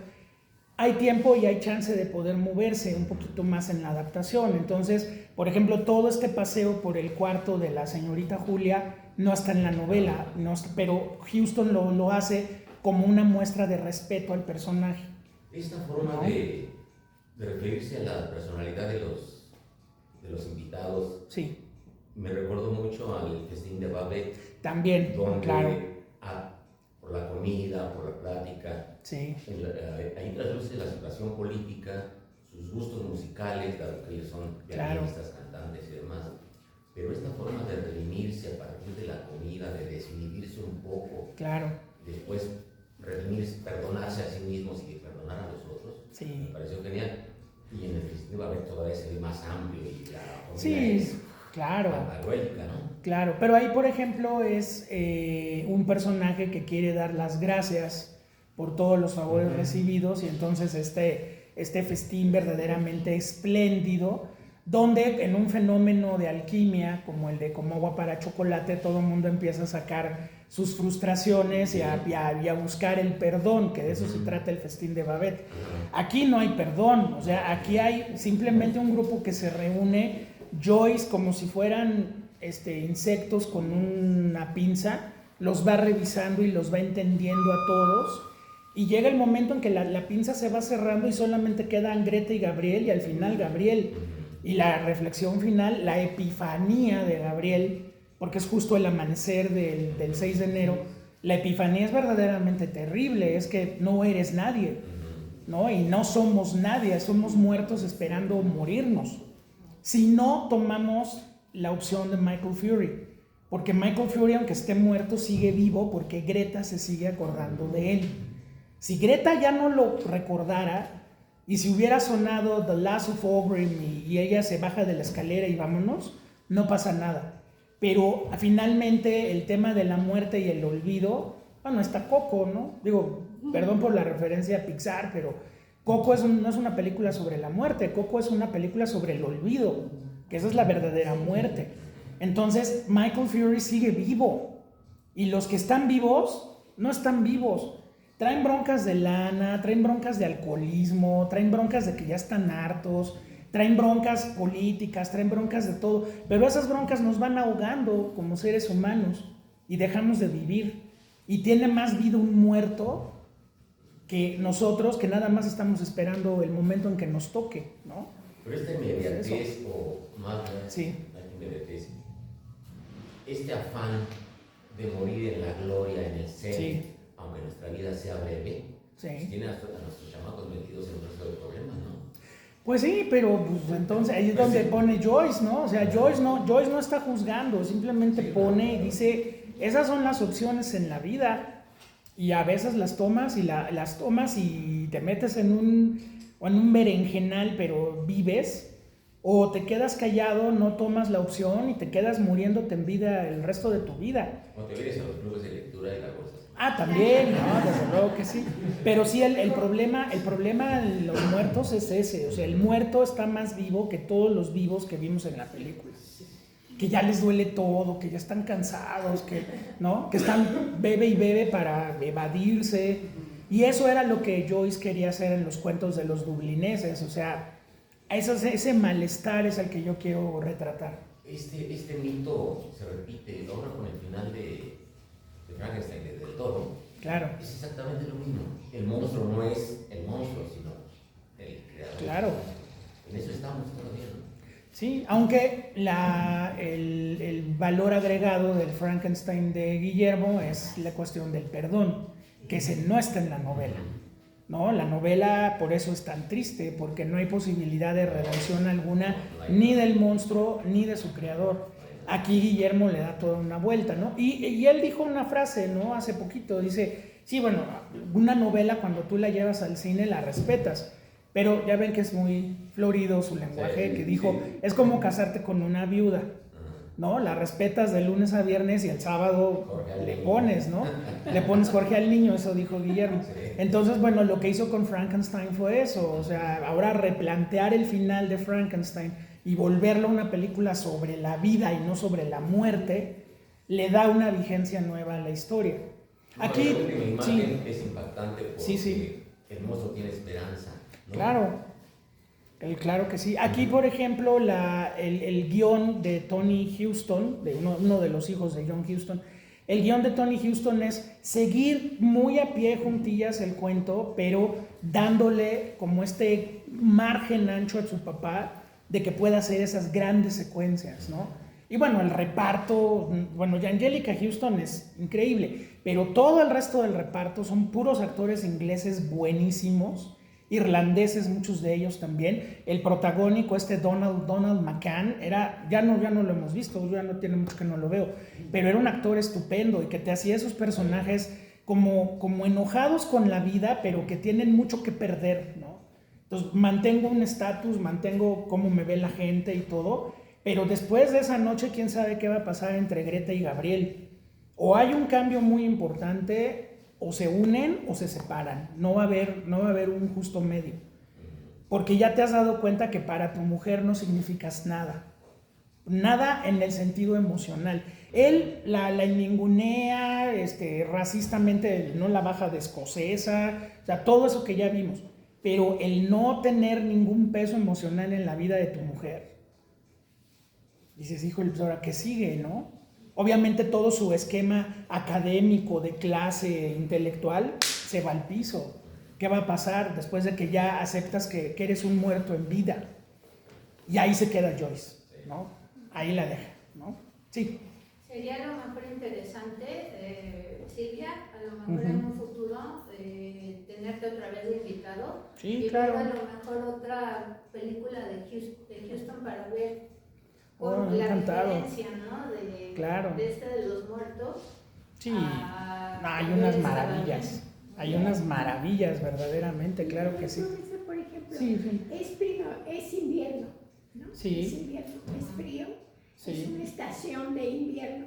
hay tiempo y hay chance de poder moverse un poquito más en la adaptación. Entonces, por ejemplo, todo este paseo por el cuarto de la señorita Julia no está en la novela, pero Huston lo hace como una muestra de respeto al personaje. Esta forma, ¿no?, de referirse a la personalidad de los invitados, sí, me recuerdo mucho al festín de Babette. También, donde, claro. Por la comida, por la plática, sí, ahí trasluce la situación política, sus gustos musicales, dado que ellos son pianistas, claro, cantantes y demás. Pero esta forma de redimirse a partir de la comida, de desinhibirse un poco, claro, después redimirse, perdonarse a sí mismos y perdonar a los otros, sí, me pareció genial. Y en el festín va a haber todavía se ve más amplio y la comida sí, es claro, patagónica, ¿no? Claro, pero ahí, por ejemplo, es un personaje que quiere dar las gracias por todos los favores recibidos, y entonces este festín verdaderamente espléndido, donde en un fenómeno de alquimia, como el de como agua para chocolate, todo el mundo empieza a sacar sus frustraciones y a buscar el perdón, que de eso se trata el festín de Babette. Aquí no hay perdón, o sea, aquí hay simplemente un grupo que se reúne, Joyce, como si fueran insectos con una pinza, los va revisando y los va entendiendo a todos, y llega el momento en que la pinza se va cerrando y solamente quedan Greta y Gabriel, y al final Gabriel, y la reflexión final, la epifanía de Gabriel, porque es justo el amanecer del 6 de enero, la epifanía es verdaderamente terrible, es que no eres nadie, ¿no? Y no somos nadie, somos muertos esperando morirnos, si no tomamos la opción de Michael Fury, porque Michael Fury, aunque esté muerto, sigue vivo porque Greta se sigue acordando de él. Si Greta ya no lo recordara, y si hubiera sonado The Last of Ogrim y ella se baja de la escalera y vámonos, no pasa nada. Pero finalmente el tema de la muerte y el olvido, bueno, está Coco, ¿no? Digo, perdón por la referencia a Pixar, pero Coco no es una película sobre la muerte, Coco es una película sobre el olvido, que esa es la verdadera muerte. Entonces, Michael Fury sigue vivo, y los que están vivos no están vivos. Traen broncas de lana, traen broncas de alcoholismo, traen broncas de que ya están hartos, traen broncas políticas, traen broncas de todo, pero esas broncas nos van ahogando como seres humanos y dejamos de vivir. Y tiene más vida un muerto que nosotros, que nada más estamos esperando el momento en que nos toque, ¿no? Pero esta inmediatez, o más sí, inmediatez, este afán de morir en la gloria, en el ser, sí, aunque nuestra vida sea breve, sí, pues tiene a nuestros chamacos metidos en un resto de problemas, ¿no? Pues sí, pero pues, entonces ahí es donde pone Joyce, ¿no? O sea, Joyce no está juzgando, simplemente pone y dice, esas son las opciones en la vida. Y a veces las tomas y te metes en un berenjenal, pero vives, o te quedas callado, no tomas la opción y te quedas muriéndote en vida el resto de tu vida. O te vienes a los clubes de lectura y la bolsa. También, no, desde luego que sí. Pero sí, el problema en los muertos es ese. O sea, el muerto está más vivo que todos los vivos que vimos en la película. Que ya les duele todo, que ya están cansados, ¿no? Que están bebe y bebe para evadirse. Y eso era lo que Joyce quería hacer en los cuentos de los dublineses. O sea, ese malestar es el que yo quiero retratar. Este mito se repite ahora con el final de Frankenstein, del Toro. Claro. Es exactamente lo mismo. El monstruo no es el monstruo, sino el creador. Claro. En eso estamos todavía, ¿no? Sí, aunque el valor agregado del Frankenstein de Guillermo es la cuestión del perdón, que no está en la novela, ¿no? La novela por eso es tan triste, porque no hay posibilidad de redención alguna, ni del monstruo, ni de su creador. Aquí Guillermo le da toda una vuelta, ¿no? Y él dijo una frase, ¿no? Hace poquito, dice, sí, bueno, una novela cuando tú la llevas al cine la respetas, pero ya ven que es muy florido su lenguaje, que dijo, es como casarte con una viuda, ¿no? La respetas de lunes a viernes y el sábado le pones, ¿no? Le pones Jorge al niño, eso dijo Guillermo. Entonces, bueno, lo que hizo con Frankenstein fue eso, o sea, ahora replantear el final de Frankenstein y volverlo una película sobre la vida y no sobre la muerte, le da una vigencia nueva a la historia. Aquí, la imagen es impactante porque el monstruo tiene esperanza, ¿no? Claro que sí. Aquí, por ejemplo, el guión de Tony Huston, de uno de los hijos de John Huston, el guión de Tony Huston es seguir muy a pie juntillas el cuento, pero dándole como este margen ancho a su papá de que pueda hacer esas grandes secuencias, ¿no? Y bueno, el reparto, bueno, Anjelica Huston es increíble, pero todo el resto del reparto son puros actores ingleses buenísimos, irlandeses, muchos de ellos también. El protagónico, Donald McCann, ya no lo hemos visto, ya no tiene mucho que no lo veo, pero era un actor estupendo y que te hacía esos personajes como enojados con la vida, pero que tienen mucho que perder, ¿no? Entonces mantengo un estatus, mantengo cómo me ve la gente y todo, pero después de esa noche, quién sabe qué va a pasar entre Greta y Gabriel. O hay un cambio muy importante, o se unen o se separan. No va a haber un justo medio. Porque ya te has dado cuenta que para tu mujer no significas nada. Nada en el sentido emocional. Él la ningunea, racistamente no la baja de escocesa, o sea, todo eso que ya vimos. Pero el no tener ningún peso emocional en la vida de tu mujer. Dices, híjole, pues ahora qué sigue, ¿no? Obviamente todo su esquema académico, de clase, intelectual, se va al piso. ¿Qué va a pasar después de que ya aceptas que eres un muerto en vida? Y ahí se queda Joyce, ¿no? Ahí la deja, ¿no? Sí. Sería a lo mejor interesante, Silvia, a lo mejor en un futuro, tenerte otra vez de invitado. Sí, y claro. ver a lo mejor otra película de Houston para ver Oh, la encantado. diferencia, ¿no? Claro. De los muertos. Sí. Hay unas maravillas. Hay unas maravillas, verdaderamente, claro que sí. Por ejemplo, Sí. es invierno, ¿no? Sí. Es invierno, es frío. Sí. Es una estación de invierno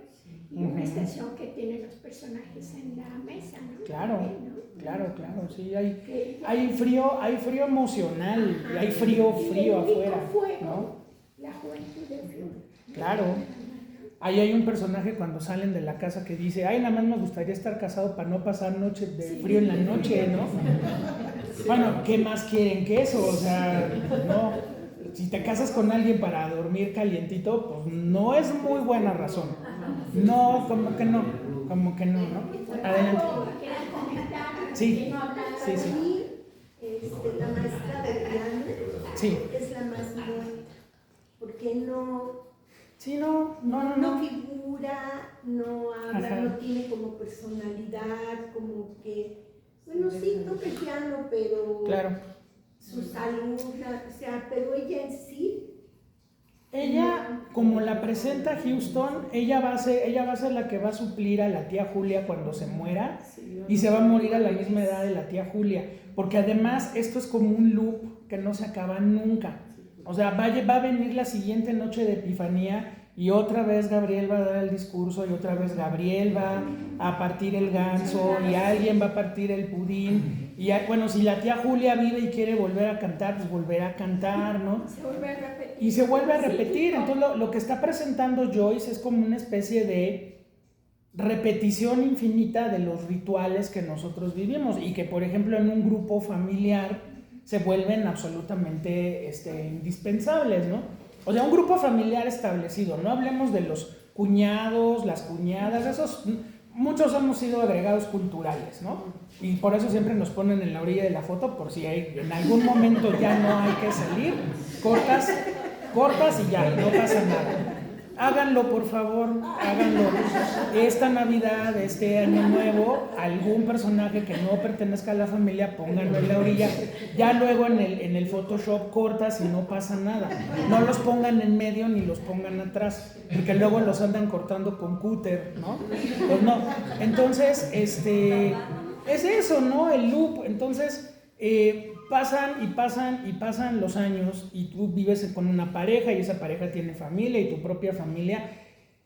y una estación que tiene los personajes en la mesa, ¿no? Claro, ¿no? claro, sí, hay frío emocional, y hay frío afuera, ¿no? La juventud del frío. Claro. Ahí hay un personaje cuando salen de la casa que dice, ay, nada más me gustaría estar casado para no pasar noche de frío en la noche, ¿no? Bueno, ¿qué más quieren que eso? O sea, no. Si te casas con alguien para dormir calientito, pues no es muy buena razón. No, como que no, ¿no? Adelante. Sí, sí. La maestra de piano Sí. es la más buena, porque no figura, no habla, Ajá. no tiene como personalidad, como que, bueno, sí toca el piano, pero Claro. su salud, pero ella en sí Ella, como la presenta Houston, ella va a ser la que va a suplir a la tía Julia cuando se muera, y se va a morir a la misma edad de la tía Julia, porque además esto es como un loop que no se acaba nunca. O sea, va a venir la siguiente noche de Epifanía y otra vez Gabriel va a dar el discurso y otra vez Gabriel va a partir el ganso y alguien va a partir el pudín. Y bueno, si la tía Julia vive y quiere volver a cantar, pues volverá a cantar, ¿no? Se vuelve a repetir. Y se vuelve a repetir. Entonces lo que está presentando Joyce es como una especie de repetición infinita de los rituales que nosotros vivimos y que, por ejemplo, en un grupo familiar se vuelven absolutamente indispensables, ¿no? O sea, un grupo familiar establecido, no hablemos de los cuñados, las cuñadas, esos, muchos hemos sido agregados culturales, ¿no? Y por eso siempre nos ponen en la orilla de la foto, por si en algún momento ya no hay que salir, cortas y ya, no pasa nada. Háganlo, por favor, háganlo. Esta Navidad, este Año Nuevo, algún personaje que no pertenezca a la familia, pónganlo en la orilla. Ya luego en el Photoshop cortas y no pasa nada. No los pongan en medio ni los pongan atrás, porque luego los andan cortando con cúter, ¿no? Pues no. Entonces, es eso, ¿no? El loop. Entonces, pasan los años y tú vives con una pareja y esa pareja tiene familia y tu propia familia.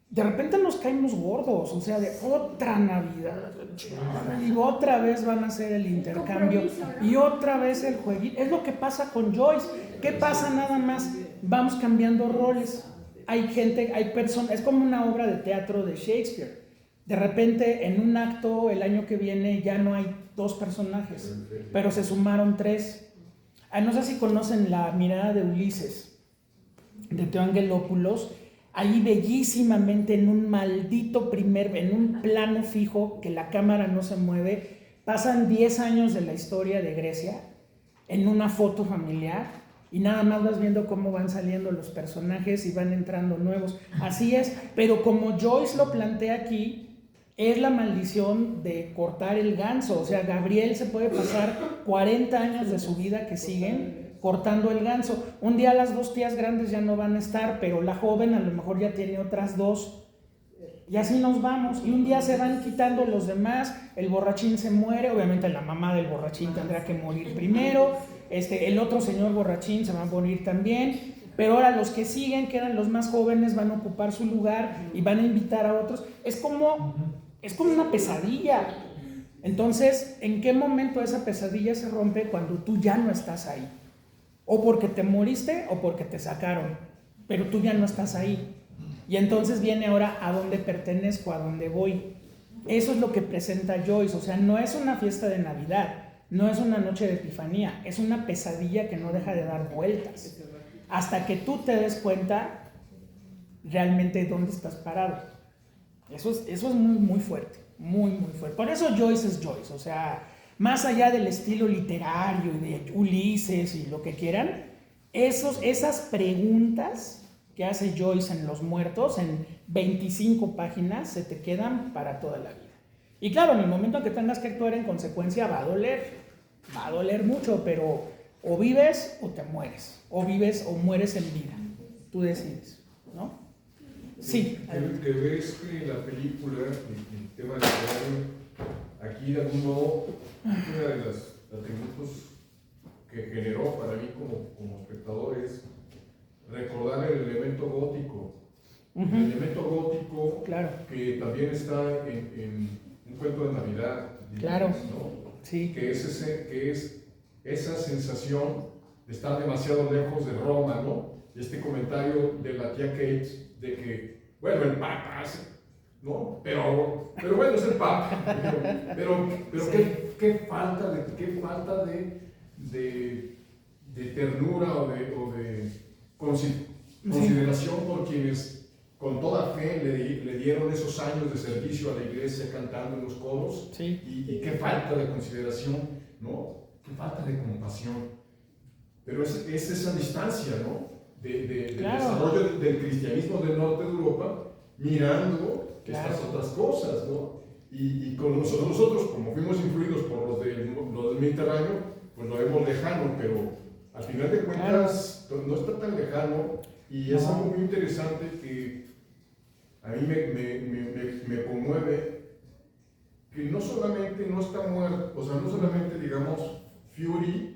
De repente nos caemos gordos, o sea, de otra Navidad y otra vez van a hacer el intercambio y otra vez el jueguito. Es lo que pasa con Joyce. ¿Qué pasa? Nada más vamos cambiando roles. Hay gente, hay personas, es como una obra de teatro de Shakespeare. De repente en un acto el año que viene ya no hay 2 personajes, pero se sumaron 3. No sé si conocen La mirada de Ulises, de Teo Angelopoulos. Ahí bellísimamente en un maldito en un plano fijo, que la cámara no se mueve, pasan 10 años de la historia de Grecia en una foto familiar y nada más vas viendo cómo van saliendo los personajes y van entrando nuevos. Así es, pero como Joyce lo plantea aquí, es la maldición de cortar el ganso. O sea, Gabriel se puede pasar 40 años de su vida que siguen cortando el ganso. Un día las 2 tías grandes ya no van a estar, pero la joven a lo mejor ya tiene otras 2. Y así nos vamos. Y un día se van quitando los demás, el borrachín se muere, obviamente la mamá del borrachín tendrá que morir primero, el otro señor borrachín se va a morir también. Pero ahora los que siguen, que eran los más jóvenes, van a ocupar su lugar y van a invitar a otros. Es como una pesadilla. Entonces, ¿en qué momento esa pesadilla se rompe? Cuando tú ya no estás ahí. O porque te moriste o porque te sacaron, pero tú ya no estás ahí. Y entonces viene ahora a dónde pertenezco, a dónde voy. Eso es lo que presenta Joyce. O sea, no es una fiesta de Navidad, no es una noche de Epifanía, es una pesadilla que no deja de dar vueltas. Hasta que tú te des cuenta realmente dónde estás parado. Eso es muy, muy fuerte, muy, muy fuerte. Por eso Joyce es Joyce, o sea, más allá del estilo literario y de Ulises y lo que quieran, esas preguntas que hace Joyce en Los Muertos, en 25 páginas, se te quedan para toda la vida. Y claro, en el momento en que tengas que actuar en consecuencia va a doler mucho, pero o vives o te mueres, o vives o mueres en vida, tú decides, ¿no? Sí. Que ves que la película, el tema literario, aquí de algún modo, uno de los atributos que generó para mí como espectador es recordar el elemento gótico. El elemento gótico, claro, que también está en un cuento de Navidad, claro, ¿no? Sí. Que es esa sensación de estar demasiado lejos de Roma, ¿no? Este comentario de la tía Kate de que, bueno, el Papa, ¿no? Pero bueno, es el Papa. Pero sí. ¿Qué falta de ternura o de consideración por quienes con toda fe le dieron esos años de servicio a la iglesia cantando en los coros? Sí. Y qué falta de consideración, ¿no? Qué falta de compasión. Pero es esa distancia, ¿no? Del desarrollo del cristianismo del norte de Europa, mirando estas otras cosas, ¿no? Y con nosotros, como fuimos influidos por los del Mediterráneo, pues lo vemos lejano, pero al final de cuentas no está tan lejano Y es algo muy interesante que a mí me conmueve, que no solamente no está muerto, o sea, no solamente, digamos, Fury,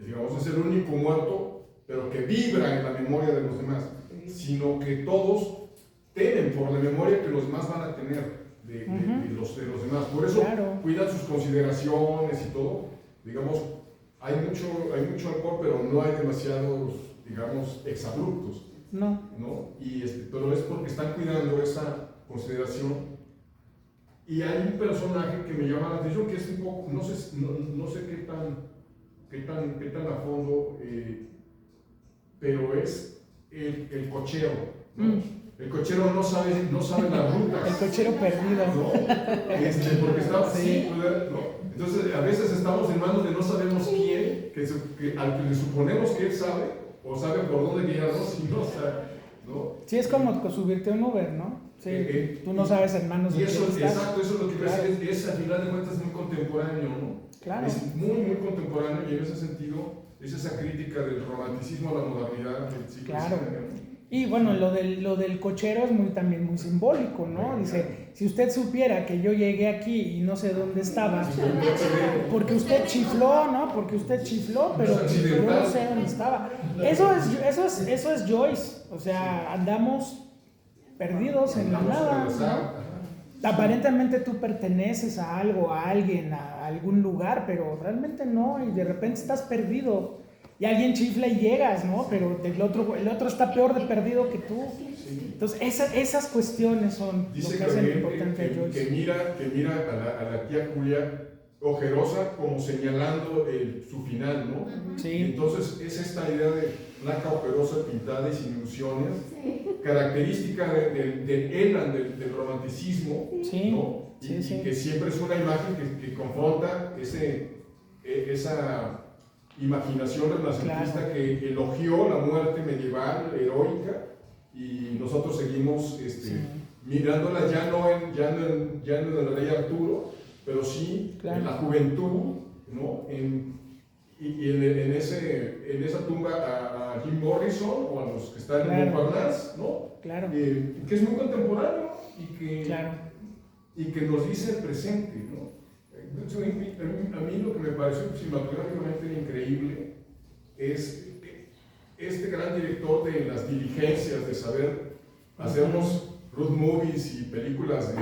digamos, es el único muerto, pero que vibra en la memoria de los demás, sino que todos temen por la memoria que los demás van a tener de los demás. Por eso cuidan sus consideraciones y todo. Digamos, hay mucho alcohol, pero no hay demasiados, digamos, exabruptos. No. Pero es porque están cuidando esa consideración. Y hay un personaje que me llama la atención, que es un poco, no sé qué tan a fondo, pero es el cochero, ¿no? El cochero no sabe las rutas. El cochero perdido. ¿No? Porque está así, ¿no? Entonces, a veces estamos en manos de no sabemos quién, al que le suponemos que él sabe, o sabe por dónde guiarnos y no sabe, ¿no? Sí, es como subirte a un Uber, ¿no? Sí, tú no sabes en manos de quién estás. Exacto, eso es lo que iba a decir, es al final de cuentas muy contemporáneo, ¿no? Claro. Es muy contemporáneo y en ese sentido es esa crítica del romanticismo a la modernidad del siglo XIX. Y bueno, lo del cochero es también muy simbólico, ¿no? Dice, si usted supiera que yo llegué aquí y no sé dónde estaba, porque usted chifló, ¿no? Porque usted chifló, pero yo no sé dónde estaba. Eso es Joyce, o sea, andamos perdidos en la nada, ¿no? Aparentemente tú perteneces a algo, a alguien, a algún lugar, pero realmente no, y de repente estás perdido. Y alguien chifla y llegas, ¿no? Pero el otro está peor de perdido que tú. Sí. Entonces, esas cuestiones son dice lo que hacen importante a Joyce. Que mira a la tía Julia ojerosa como señalando su final, ¿no? Sí. Y entonces es esta idea de blanca ojerosa pintada y sin ilusiones, característica de Elan, del romanticismo, sí. ¿no? Y que siempre es una imagen que confronta esa imaginación renacentista que elogió la muerte medieval, heroica, y nosotros seguimos mirándola ya no en el rey Arturo, pero sí en la juventud, ¿no? Y en esa tumba a Jim Morrison o a los que están en Montparnasse, ¿no? Claro. Que es muy contemporáneo y que nos dice el presente, ¿no? A mí lo que me pareció cinematográficamente increíble es este gran director de las diligencias, de saber hacernos road movies y películas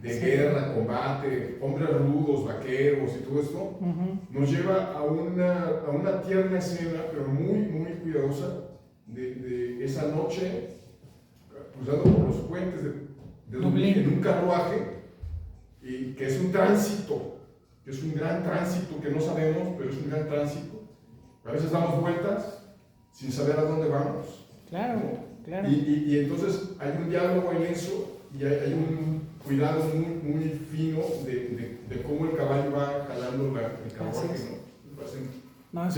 de guerra, combate, hombres rudos, vaqueros y todo esto, nos lleva a una tierna escena, pero muy cuidadosa, de esa noche, cruzando por los puentes de Dublín en un carruaje, y que es un tránsito, que es un gran tránsito que no sabemos, pero es un gran tránsito. A veces damos vueltas sin saber a dónde vamos. Claro, ¿no? Claro. Y entonces hay un diálogo en eso y hay un cuidado muy fino de cómo el caballo va jalando el carruaje, ¿no?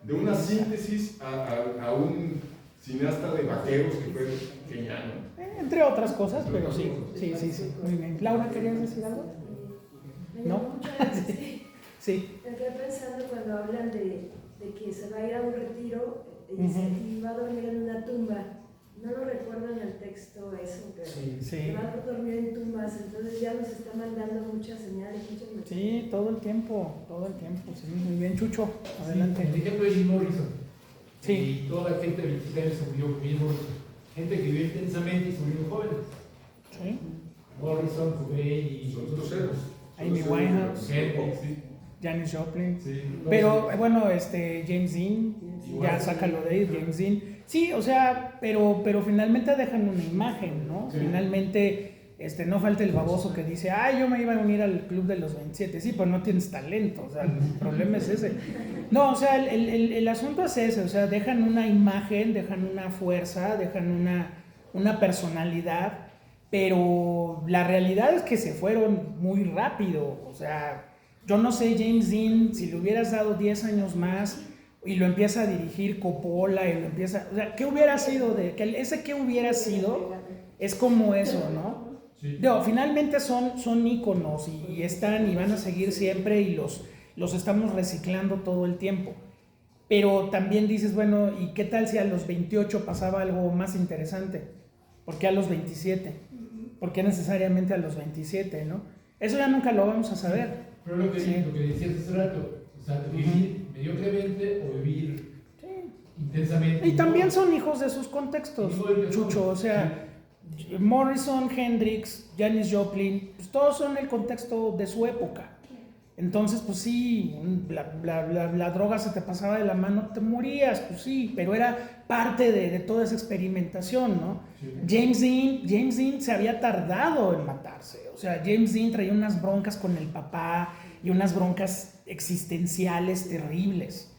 De una síntesis a un cineasta de vaqueros que fue keniano. Entre otras cosas, pero sí. Muy bien. Laura, ¿querías decir algo? ¿No? Sí. Estoy pensando cuando hablan de que se va a ir a un retiro y va a dormir en una tumba. No lo recuerdo en el texto eso, pero se va a dormir en tumbas, entonces ya nos está mandando muchas señales, muchas mensajes. Sí, todo el tiempo, sí, muy bien, Chucho, adelante. El ejemplo de Jim Morrison. Sí. Y toda la gente de 27 años se murió con Jim Morrison. Gente que vivió intensamente y se murió jóvenes. Sí. Morrison, Cobain y... Son los héroes. Amy Winehouse. Janis Joplin. Sí. Pero bueno, James Dean, ya sácalo de ahí, James Dean. Sí, o sea, pero finalmente dejan una imagen, ¿no? Sí. Finalmente, no falta el baboso que dice, yo me iba a unir al club de los 27. Sí, pero no tienes talento, o sea, el problema es ese. No, o sea, el asunto es ese, o sea, dejan una imagen, dejan una fuerza, dejan una personalidad, pero la realidad es que se fueron muy rápido, o sea, yo no sé, James Dean, si le hubieras dado 10 años más y lo empieza a dirigir Coppola y lo empieza, o sea, ¿qué hubiera sido qué hubiera sido? Es como eso, ¿no? Sí. No, finalmente son íconos y están y van a seguir siempre y los estamos reciclando todo el tiempo. pero también dices, bueno, ¿y qué tal si a los 28 pasaba algo más interesante? ¿Por qué a los 27? ¿Por qué necesariamente a los 27, no? Eso ya nunca lo vamos a saber. Pero lo que decías hace rato, o sea, vivir mediocremente o vivir intensamente. Y también son hijos de sus contextos, Chucho, o sea, Morrison, Hendrix, Janis Joplin, pues todos son el contexto de su época. Entonces, pues sí, la droga se te pasaba de la mano, te morías, pues sí, pero era parte de toda esa experimentación, ¿no? Sí. James Dean se había tardado en matarse, o sea, James Dean traía unas broncas con el papá y unas broncas existenciales terribles.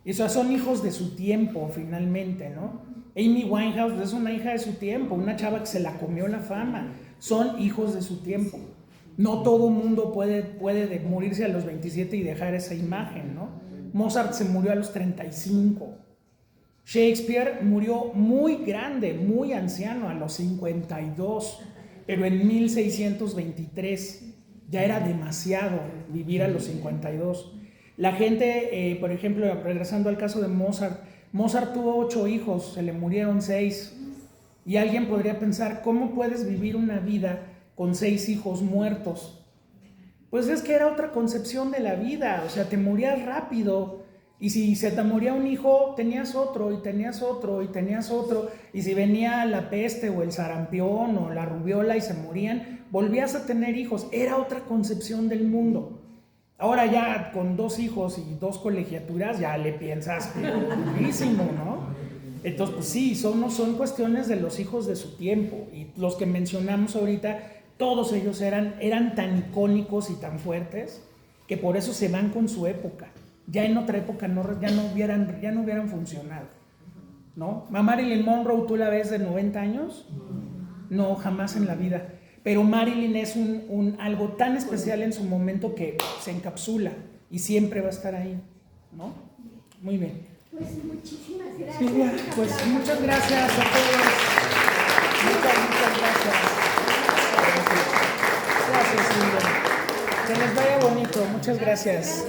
Y eso son hijos de su tiempo, finalmente, ¿no? Amy Winehouse es una hija de su tiempo, una chava que se la comió la fama, son hijos de su tiempo. No todo mundo puede morirse a los 27 y dejar esa imagen, ¿no? Mozart se murió a los 35. Shakespeare murió muy grande, muy anciano, a los 52, pero en 1623 ya era demasiado vivir a los 52. La gente, por ejemplo, regresando al caso de Mozart tuvo 8 hijos, se le murieron 6. Y alguien podría pensar, ¿cómo puedes vivir una vida con 6 hijos muertos? Pues es que era otra concepción de la vida, o sea, te morías rápido, y si se te moría un hijo, tenías otro, y tenías otro, y tenías otro, y si venía la peste, o el sarampión, o la rubiola, y se morían, volvías a tener hijos, era otra concepción del mundo. Ahora ya con 2 hijos y 2 colegiaturas, ya le piensas, durísimo, ¿no? Entonces, pues sí, son cuestiones de los hijos de su tiempo, y los que mencionamos ahorita, todos ellos eran tan icónicos y tan fuertes que por eso se van con su época. Ya en otra época ya no hubieran funcionado, ¿no? ¿A Marilyn Monroe tú la ves de 90 años? No, jamás en la vida. Pero Marilyn es algo tan especial en su momento que se encapsula y siempre va a estar ahí, ¿no? Muy bien. Pues muchísimas gracias. Silvia, pues muchas gracias a todos. Muchas gracias. Gracias, Silvia. Que les vaya bonito. Muchas gracias.